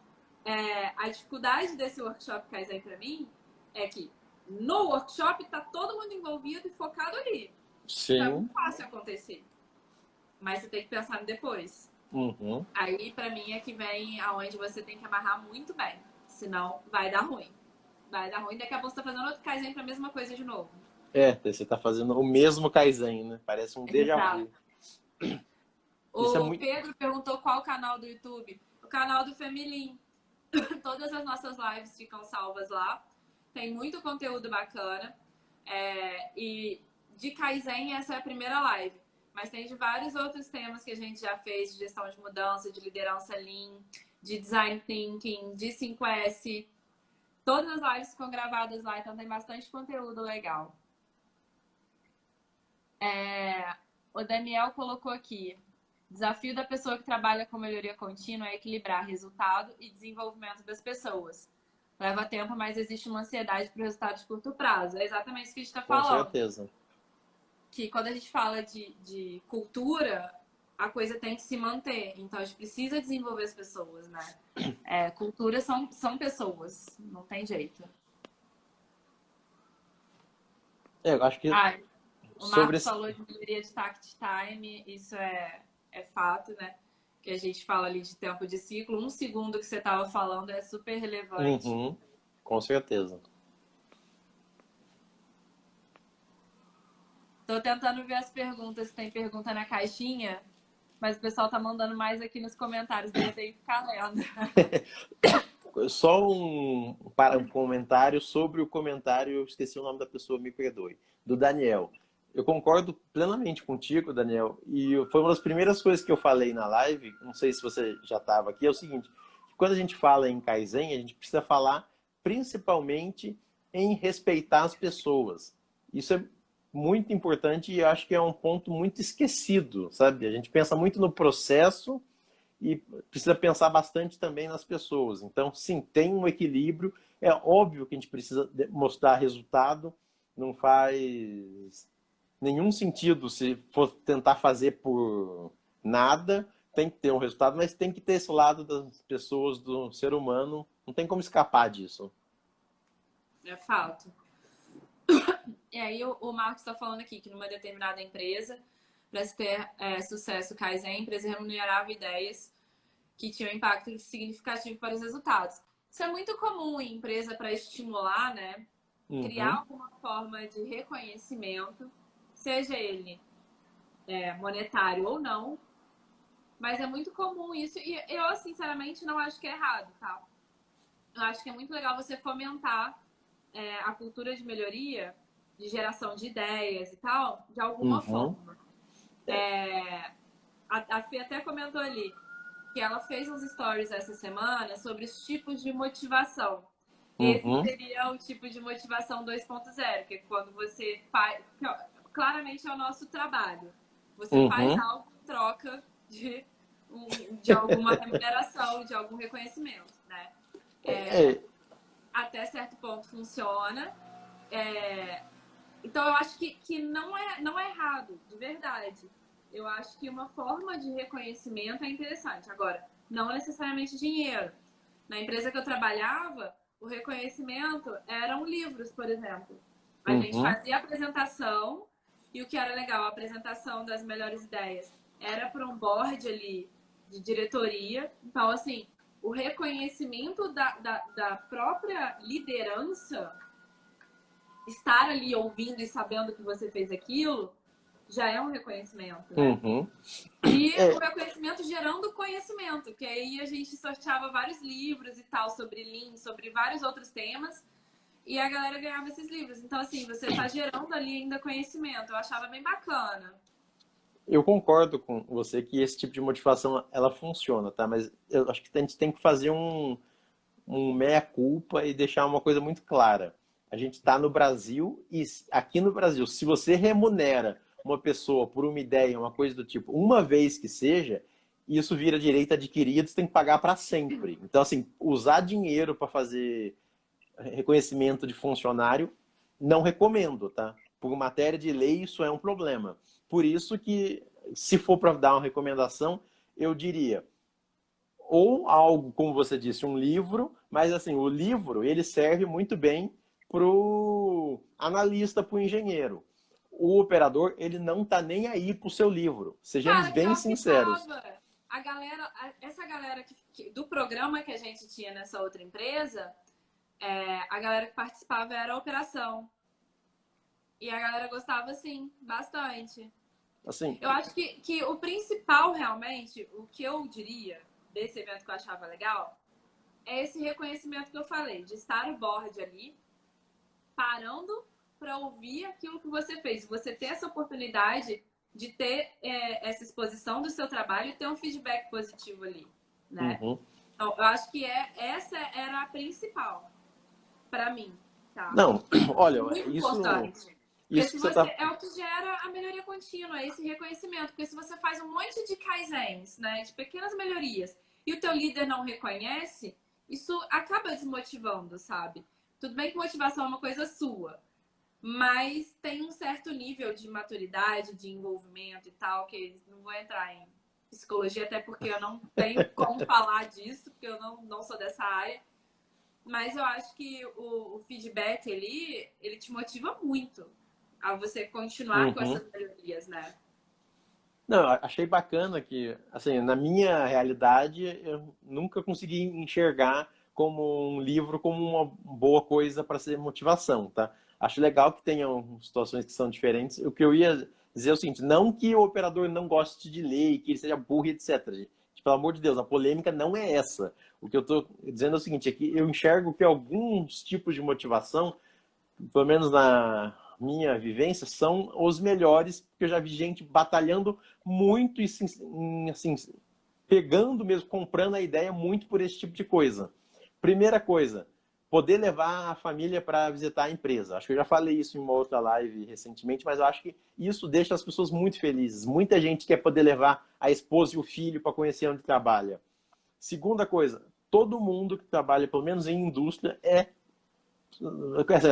a dificuldade desse workshop Kaizen para mim é que no workshop tá todo mundo envolvido e focado ali. Então é Sim. muito fácil acontecer. Mas você tem que pensar no depois. Uhum. Aí, para mim, é que vem aonde você tem que amarrar muito bem. Senão, vai dar ruim. Vai dar ruim, daqui a pouco você tá fazendo outro Kaizen pra mesma coisa de novo. Você está fazendo o mesmo Kaizen, né? Parece um déjà Exato. vu. Isso é O muito. Pedro perguntou qual canal do YouTube. O canal do Femilim. Todas as nossas lives ficam salvas lá. Tem muito conteúdo bacana. E de Kaizen, essa é a primeira live. Mas tem de vários outros temas que a gente já fez, de gestão de mudança, de liderança Lean, de design thinking, de 5S. Todas as lives ficam gravadas lá, então tem bastante conteúdo legal. O Daniel colocou aqui: desafio da pessoa que trabalha com melhoria contínua é equilibrar resultado e desenvolvimento das pessoas. Leva tempo, mas existe uma ansiedade para o resultado de curto prazo. É exatamente isso que a gente está Com falando. certeza. Que quando a gente fala de cultura, a coisa tem que se manter. Então a gente precisa desenvolver as pessoas, né? Cultura são pessoas, não tem jeito. Eu acho que O sobre Marcos esse... falou de melhoria de tact time, isso é fato, né? Que a gente fala ali de tempo de ciclo. 1 segundo que você estava falando é super relevante. Uhum. Com certeza. Tô tentando ver as perguntas, se tem pergunta na caixinha, mas o pessoal tá mandando mais aqui nos comentários, daí eu tenho que ficar lendo. Só um comentário sobre o comentário, eu esqueci o nome da pessoa, me perdoe, do Daniel. Eu concordo plenamente contigo, Daniel, e foi uma das primeiras coisas que eu falei na live, não sei se você já estava aqui, é o seguinte, que quando a gente fala em Kaizen, a gente precisa falar principalmente em respeitar as pessoas. Isso é muito importante e eu acho que é um ponto muito esquecido, sabe? A gente pensa muito no processo e precisa pensar bastante também nas pessoas. Então, sim, tem um equilíbrio. É óbvio que a gente precisa mostrar resultado, não faz nenhum sentido se for tentar fazer por nada, tem que ter um resultado, mas tem que ter esse lado das pessoas, do ser humano, não tem como escapar disso. É fato. E aí o Marcos está falando aqui que numa determinada empresa, para se ter sucesso Kaizen, a empresa remunerava ideias que tinham impacto significativo para os resultados. Isso é muito comum em empresa para estimular, né? Criar alguma forma de reconhecimento, seja ele monetário ou não, mas é muito comum isso e eu, sinceramente, não acho que é errado, tá? Eu acho que é muito legal você fomentar a cultura de melhoria, de geração de ideias e tal, de alguma forma. A Fê até comentou ali que ela fez uns stories essa semana sobre os tipos de motivação. Esse seria o tipo de motivação 2.0, que é quando você faz... Claramente é o nosso trabalho. Você faz algo em troca de alguma remuneração, de algum reconhecimento, né? Até certo ponto funciona. Então, eu acho que não é errado, de verdade. Eu acho que uma forma de reconhecimento é interessante. Agora, não necessariamente dinheiro. Na empresa que eu trabalhava, o reconhecimento eram livros, por exemplo. A gente fazia a apresentação e o que era legal, a apresentação das melhores ideias era para um board ali de diretoria. Então, assim, o reconhecimento da própria liderança, estar ali ouvindo e sabendo que você fez aquilo, já é um reconhecimento, né? E o reconhecimento gerando conhecimento, que aí a gente sorteava vários livros e tal sobre Lean, sobre vários outros temas, e a galera ganhava esses livros. Então, assim, você tá gerando ali ainda conhecimento. Eu achava bem bacana. Eu concordo com você que esse tipo de motivação, ela funciona, tá? Mas eu acho que a gente tem que fazer um meia-culpa e deixar uma coisa muito clara. A gente está no Brasil e aqui no Brasil, se você remunera uma pessoa por uma ideia, uma coisa do tipo, uma vez que seja, isso vira direito adquirido, você tem que pagar para sempre. Então, assim, usar dinheiro para fazer reconhecimento de funcionário, não recomendo, tá? Por matéria de lei, isso é um problema. Por isso que, se for para dar uma recomendação, eu diria, ou algo, como você disse, um livro, mas assim, o livro, ele serve muito bem para o analista, para o engenheiro. O operador, ele não tá nem aí pro seu livro. Sejamos Cara, bem pior que sinceros. tava. Essa galera do programa que a gente tinha nessa outra empresa, a galera que participava era a operação. E a galera gostava, sim, bastante. Assim, Eu acho que o principal, realmente, o que eu diria desse evento que eu achava legal, é esse reconhecimento que eu falei, de estar o board ali, parando para ouvir aquilo que você fez. Você ter essa oportunidade de ter essa exposição do seu trabalho e ter um feedback positivo ali, né? Então, eu acho que essa era a principal para mim, tá? não, olha, Muito isso importante. Porque isso se que você você tá é o que gera a melhoria contínua, esse reconhecimento. Porque se você faz um monte de kaizens, né, de pequenas melhorias, e o teu líder não reconhece, isso acaba desmotivando, sabe? Tudo bem que motivação é uma coisa sua, mas tem um certo nível de maturidade, de envolvimento e tal, que não vou entrar em psicologia, até porque eu não tenho como falar disso, porque eu não sou dessa área. Mas eu acho que o feedback ali, ele te motiva muito a você continuar com essas melhorias, né? Não, achei bacana que, assim, na minha realidade, eu nunca consegui enxergar como um livro como uma boa coisa para ser motivação, tá? Acho legal que tenham situações que são diferentes. O que eu ia dizer é o seguinte, não que o operador não goste de ler, que ele seja burro, etc. Gente, pelo amor de Deus, a polêmica não é essa. O que eu estou dizendo é o seguinte, é que eu enxergo que alguns tipos de motivação, pelo menos na minha vivência, são os melhores, porque eu já vi gente batalhando muito e assim, pegando mesmo, comprando a ideia muito por esse tipo de coisa. Primeira coisa, poder levar a família para visitar a empresa. Acho que eu já falei isso em uma outra live recentemente, mas eu acho que isso deixa as pessoas muito felizes. Muita gente quer poder levar a esposa e o filho para conhecer onde trabalha. Segunda coisa, todo mundo que trabalha, pelo menos em indústria,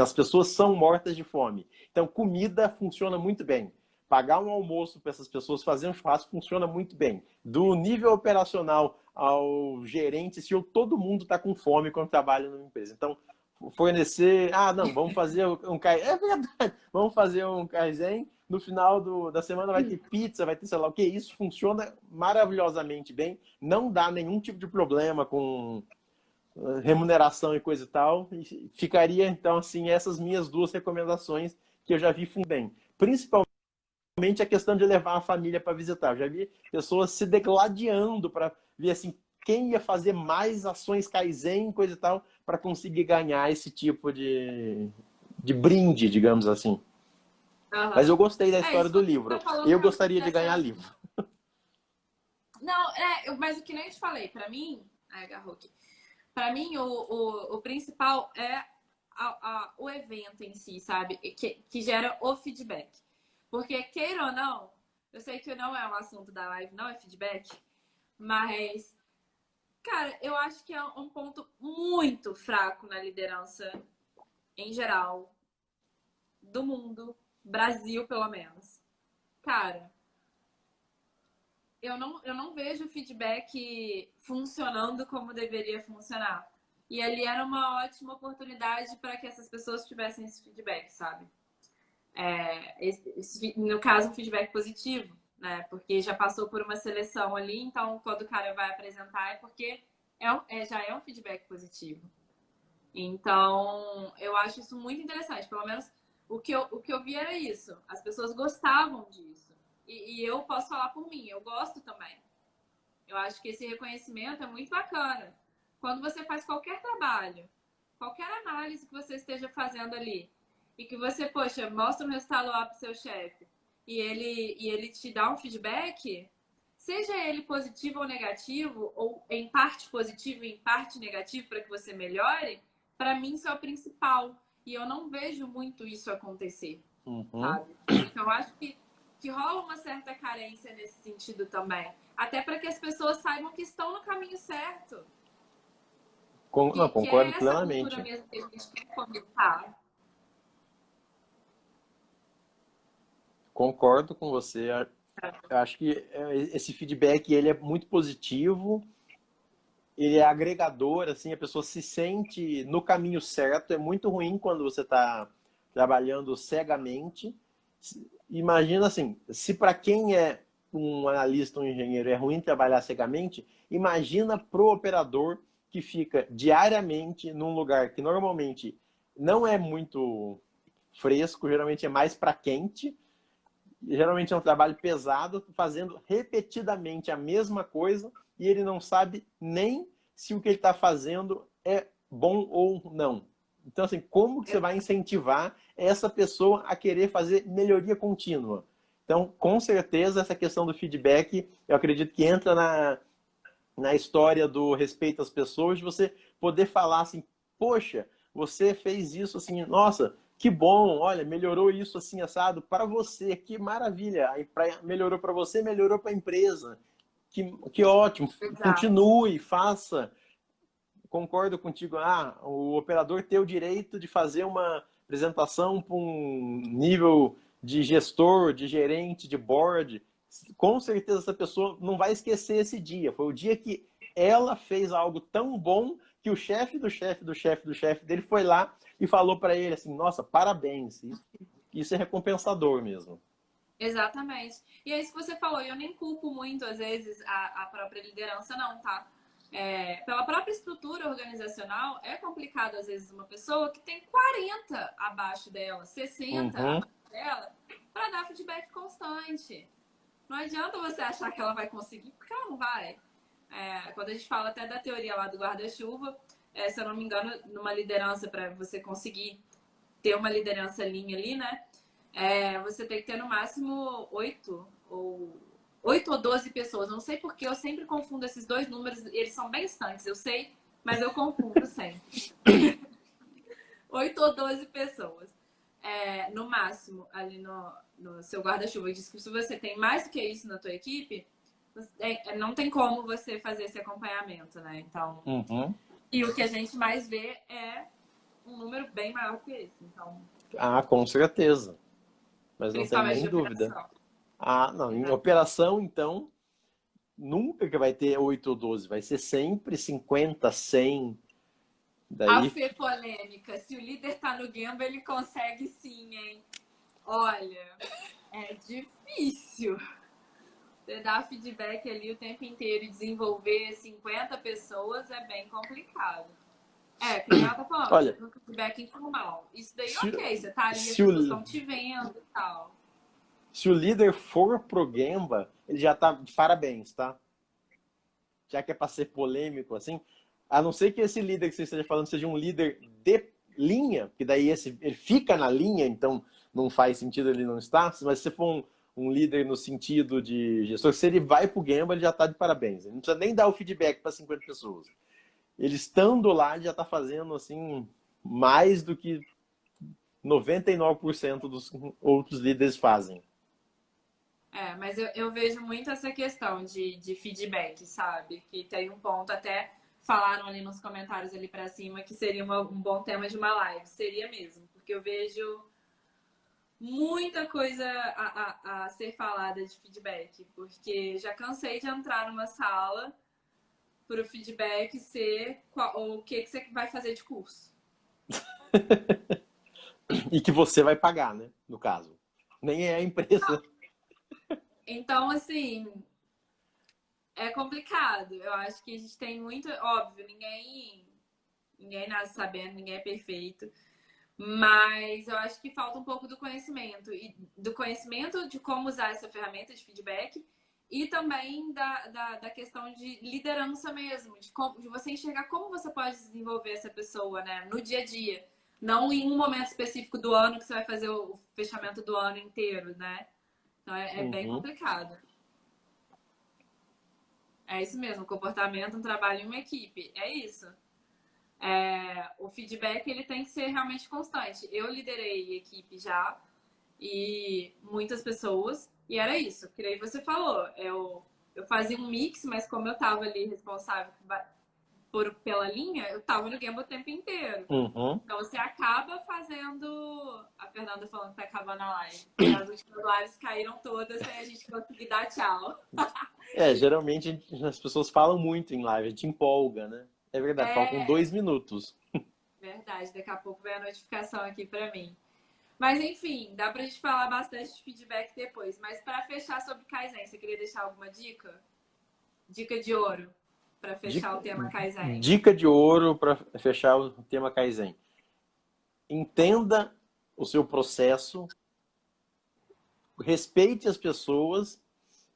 as pessoas são mortas de fome. Então, comida funciona muito bem. Pagar um almoço para essas pessoas, fazer um churrasco funciona muito bem. Do nível operacional ao gerente, se todo mundo está com fome quando trabalha numa empresa. Então, fornecer... Ah, não, vamos fazer um Kaizen. É verdade, vamos fazer um Kaizen. No final da semana vai ter pizza, vai ter sei lá o que. Isso funciona maravilhosamente bem. Não dá nenhum tipo de problema com remuneração e coisa e tal. E ficaria, então, assim, essas minhas duas recomendações que eu já vi bem. Principalmente a questão de levar a família para visitar. Eu já vi pessoas se degladiando para ver assim, quem ia fazer mais ações Kaizen, coisa e tal, para conseguir ganhar esse tipo de brinde, digamos assim. Mas eu Aham. gostei da É história isso do que livro. você falou Eu realmente gostaria de ganhar dessa. livro. Não, mas o que nem eu te falei, pra mim, agarrou aqui. Pra mim, o principal é o evento em si, sabe? Que gera o feedback. Porque, queira ou não, eu sei que não é um assunto da live, não é feedback, mas, cara, eu acho que é um ponto muito fraco na liderança em geral, do mundo, Brasil pelo menos. Cara, eu não vejo o feedback funcionando como deveria funcionar. E ali era uma ótima oportunidade para que essas pessoas tivessem esse feedback, sabe? No caso, um feedback positivo, né? Porque já passou por uma seleção ali, então quando o cara vai apresentar é porque já é um feedback positivo. Então, eu acho isso muito interessante. Pelo menos o que eu vi era isso. As pessoas gostavam disso. E eu posso falar por mim, eu gosto também. Eu acho que esse reconhecimento é muito bacana. Quando você faz qualquer trabalho, qualquer análise que você esteja fazendo ali, e que você, poxa, mostra um resultado lá para o seu chefe, e ele te dá um feedback, seja ele positivo ou negativo, ou em parte positivo e em parte negativo para que você melhore, para mim isso é o principal. E eu não vejo muito isso acontecer, sabe? Então, eu acho que rola uma certa carência nesse sentido também. Até para que as pessoas saibam que estão no caminho certo. Não, Que concordo é essa cultura plenamente. mesmo que a gente quer fomentar. Concordo com você. Eu acho que esse feedback ele é muito positivo, ele é agregador, assim, a pessoa se sente no caminho certo. É muito ruim quando você está trabalhando cegamente. Imagina assim, se para quem é um analista, um engenheiro, é ruim trabalhar cegamente, imagina pro operador que fica diariamente num lugar que normalmente não é muito fresco, geralmente é mais para quente, geralmente é um trabalho pesado, fazendo repetidamente a mesma coisa e ele não sabe nem se o que ele está fazendo é bom ou não. Então, assim, como que você vai incentivar essa pessoa a querer fazer melhoria contínua? Então, com certeza, essa questão do feedback, eu acredito que entra na história do respeito às pessoas, de você poder falar assim, poxa, você fez isso assim, nossa, que bom, olha, melhorou isso assim, assado, para você, que maravilha. Aí melhorou para você, melhorou para a empresa. Que ótimo, Exato. continue, faça. Concordo contigo, o operador tem o direito de fazer uma apresentação para um nível de gestor, de gerente, de board. Com certeza essa pessoa não vai esquecer esse dia. Foi o dia que ela fez algo tão bom que o chefe do chefe do chefe do chefe dele foi lá e falou para ele assim, nossa, parabéns. Isso é recompensador mesmo. Exatamente. E é isso que você falou. E eu nem culpo muito, às vezes, a própria liderança, não, tá? Pela própria estrutura organizacional, é complicado, às vezes, uma pessoa que tem 40 abaixo dela, 60 Uhum. abaixo dela, para dar feedback constante. Não adianta você achar que ela vai conseguir, porque ela não vai. Quando a gente fala até da teoria lá do guarda-chuva, se eu não me engano, numa liderança, para você conseguir ter uma liderança linha ali, né? Você tem que ter no máximo 8 ou 12 pessoas. Não sei porque eu sempre confundo esses dois números, eles são bem distantes, eu sei, mas eu confundo sempre. 8 ou 12 pessoas. No máximo, ali no seu guarda-chuva. Diz que se você tem mais do que isso na tua equipe, não tem como você fazer esse acompanhamento, né? Então, Uhum. e o que a gente mais vê é um número bem maior que esse. Então, Com certeza. Mas não tem principalmente nem de dúvida. operação. Não, em Exato. operação, então, nunca que vai ter 8 ou 12, vai ser sempre 50, 100. A Daí, Fê polêmica. Se o líder tá no Gemba, ele consegue sim, hein? Olha, é difícil. Você dar feedback ali o tempo inteiro e desenvolver 50 pessoas é bem complicado. Que nem ela tá falando, olha, um feedback informal. Isso daí, se, ok, você tá ali, as se pessoas o, estão te vendo e tal. se o líder for pro Gemba, ele já tá de parabéns, tá? Já que é para ser polêmico assim, a não ser que esse líder que você esteja falando seja um líder de linha, que daí ele fica na linha, então não faz sentido ele não estar, mas se for um líder no sentido de gestor, se ele vai pro Gemba, ele já está de parabéns. Ele não precisa nem dar o feedback para 50 pessoas. Ele estando lá, ele já está fazendo assim mais do que 99% dos outros líderes fazem. Mas eu vejo muito essa questão de feedback, sabe? Que tem um ponto, até falaram ali nos comentários ali pra cima, que seria um bom tema de uma live. Seria mesmo, porque eu vejo muita coisa a ser falada de feedback, porque já cansei de entrar numa sala pro feedback ser o que você vai fazer de curso. E que você vai pagar, né? No caso. Nem é a empresa. Então, assim, é complicado. Eu acho que a gente tem muito. Óbvio, ninguém nasce sabendo, ninguém é perfeito. Mas eu acho que falta um pouco do conhecimento. E do conhecimento de como usar essa ferramenta de feedback. E também da questão de liderança mesmo. De você enxergar como você pode desenvolver essa pessoa, né? No dia a dia. Não em um momento específico do ano que você vai fazer o fechamento do ano inteiro, né? Então é bem complicado. É isso mesmo, comportamento, um trabalho em uma equipe. É isso. O feedback ele tem que ser realmente constante. Eu liderei equipe já e muitas pessoas e era isso. Que nem você falou. Eu fazia um mix, mas como eu estava ali responsável pela linha, eu estava no game o tempo inteiro. Uhum. Então você acaba fazendo. A Fernanda falando que tá acabando a live. As últimas lives caíram todas sem a gente conseguir dar tchau. Geralmente as pessoas falam muito em live, a gente empolga, né? É verdade, faltam 2 minutos. Verdade, daqui a pouco vem a notificação aqui pra mim. Mas enfim, dá pra gente falar bastante de feedback depois. Mas pra fechar sobre Kaizen, você queria deixar alguma dica? Dica de ouro pra fechar o tema Kaizen. Dica de ouro para fechar o tema Kaizen. Entenda o seu processo, respeite as pessoas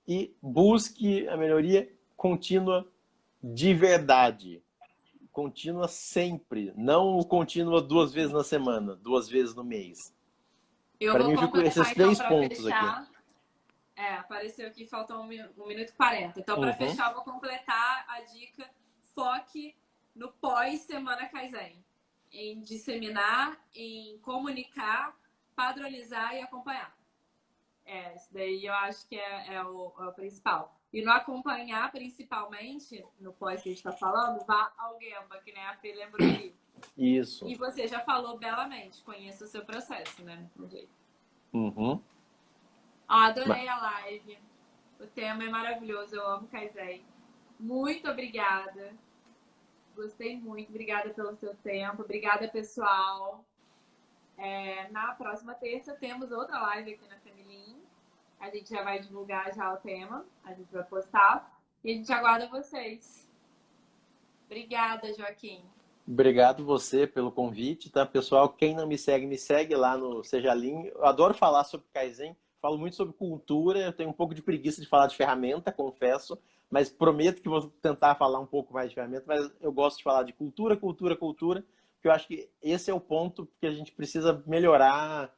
e busque a melhoria contínua de verdade. Contínua sempre, não contínua 2 vezes na semana, 2 vezes no mês. Para mim ficam esses 3 pontos fechar, aqui. Apareceu aqui, faltam 1 minuto e 40. Então, para fechar, eu vou completar a dica. Foque no pós-semana Kaizen. Em disseminar, em comunicar, padronizar e acompanhar. Isso daí eu acho que é o principal. E no acompanhar, principalmente, no pós que a gente está falando, vá ao Gemba, que nem a Fê lembrou aí. Isso. E você já falou belamente, conheça o seu processo, né? Uhum. Adorei a live. O tema é maravilhoso, eu amo Kaizen. Muito obrigada. Gostei muito, obrigada pelo seu tempo. Obrigada, pessoal. Na próxima terça temos outra live aqui na Feminine. A gente já vai divulgar já o tema, a gente vai postar e a gente aguarda vocês. Obrigada, Joaquim. Obrigado você pelo convite, tá, pessoal? Quem não me segue lá no Seja Lean. Eu adoro falar sobre Kaizen, falo muito sobre cultura, eu tenho um pouco de preguiça de falar de ferramenta, confesso, mas prometo que vou tentar falar um pouco mais de ferramenta, mas eu gosto de falar de cultura, porque eu acho que esse é o ponto que a gente precisa melhorar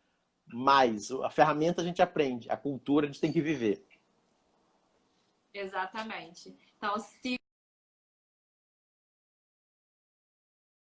mais. A ferramenta a gente aprende, a cultura a gente tem que viver. Exatamente. Então, se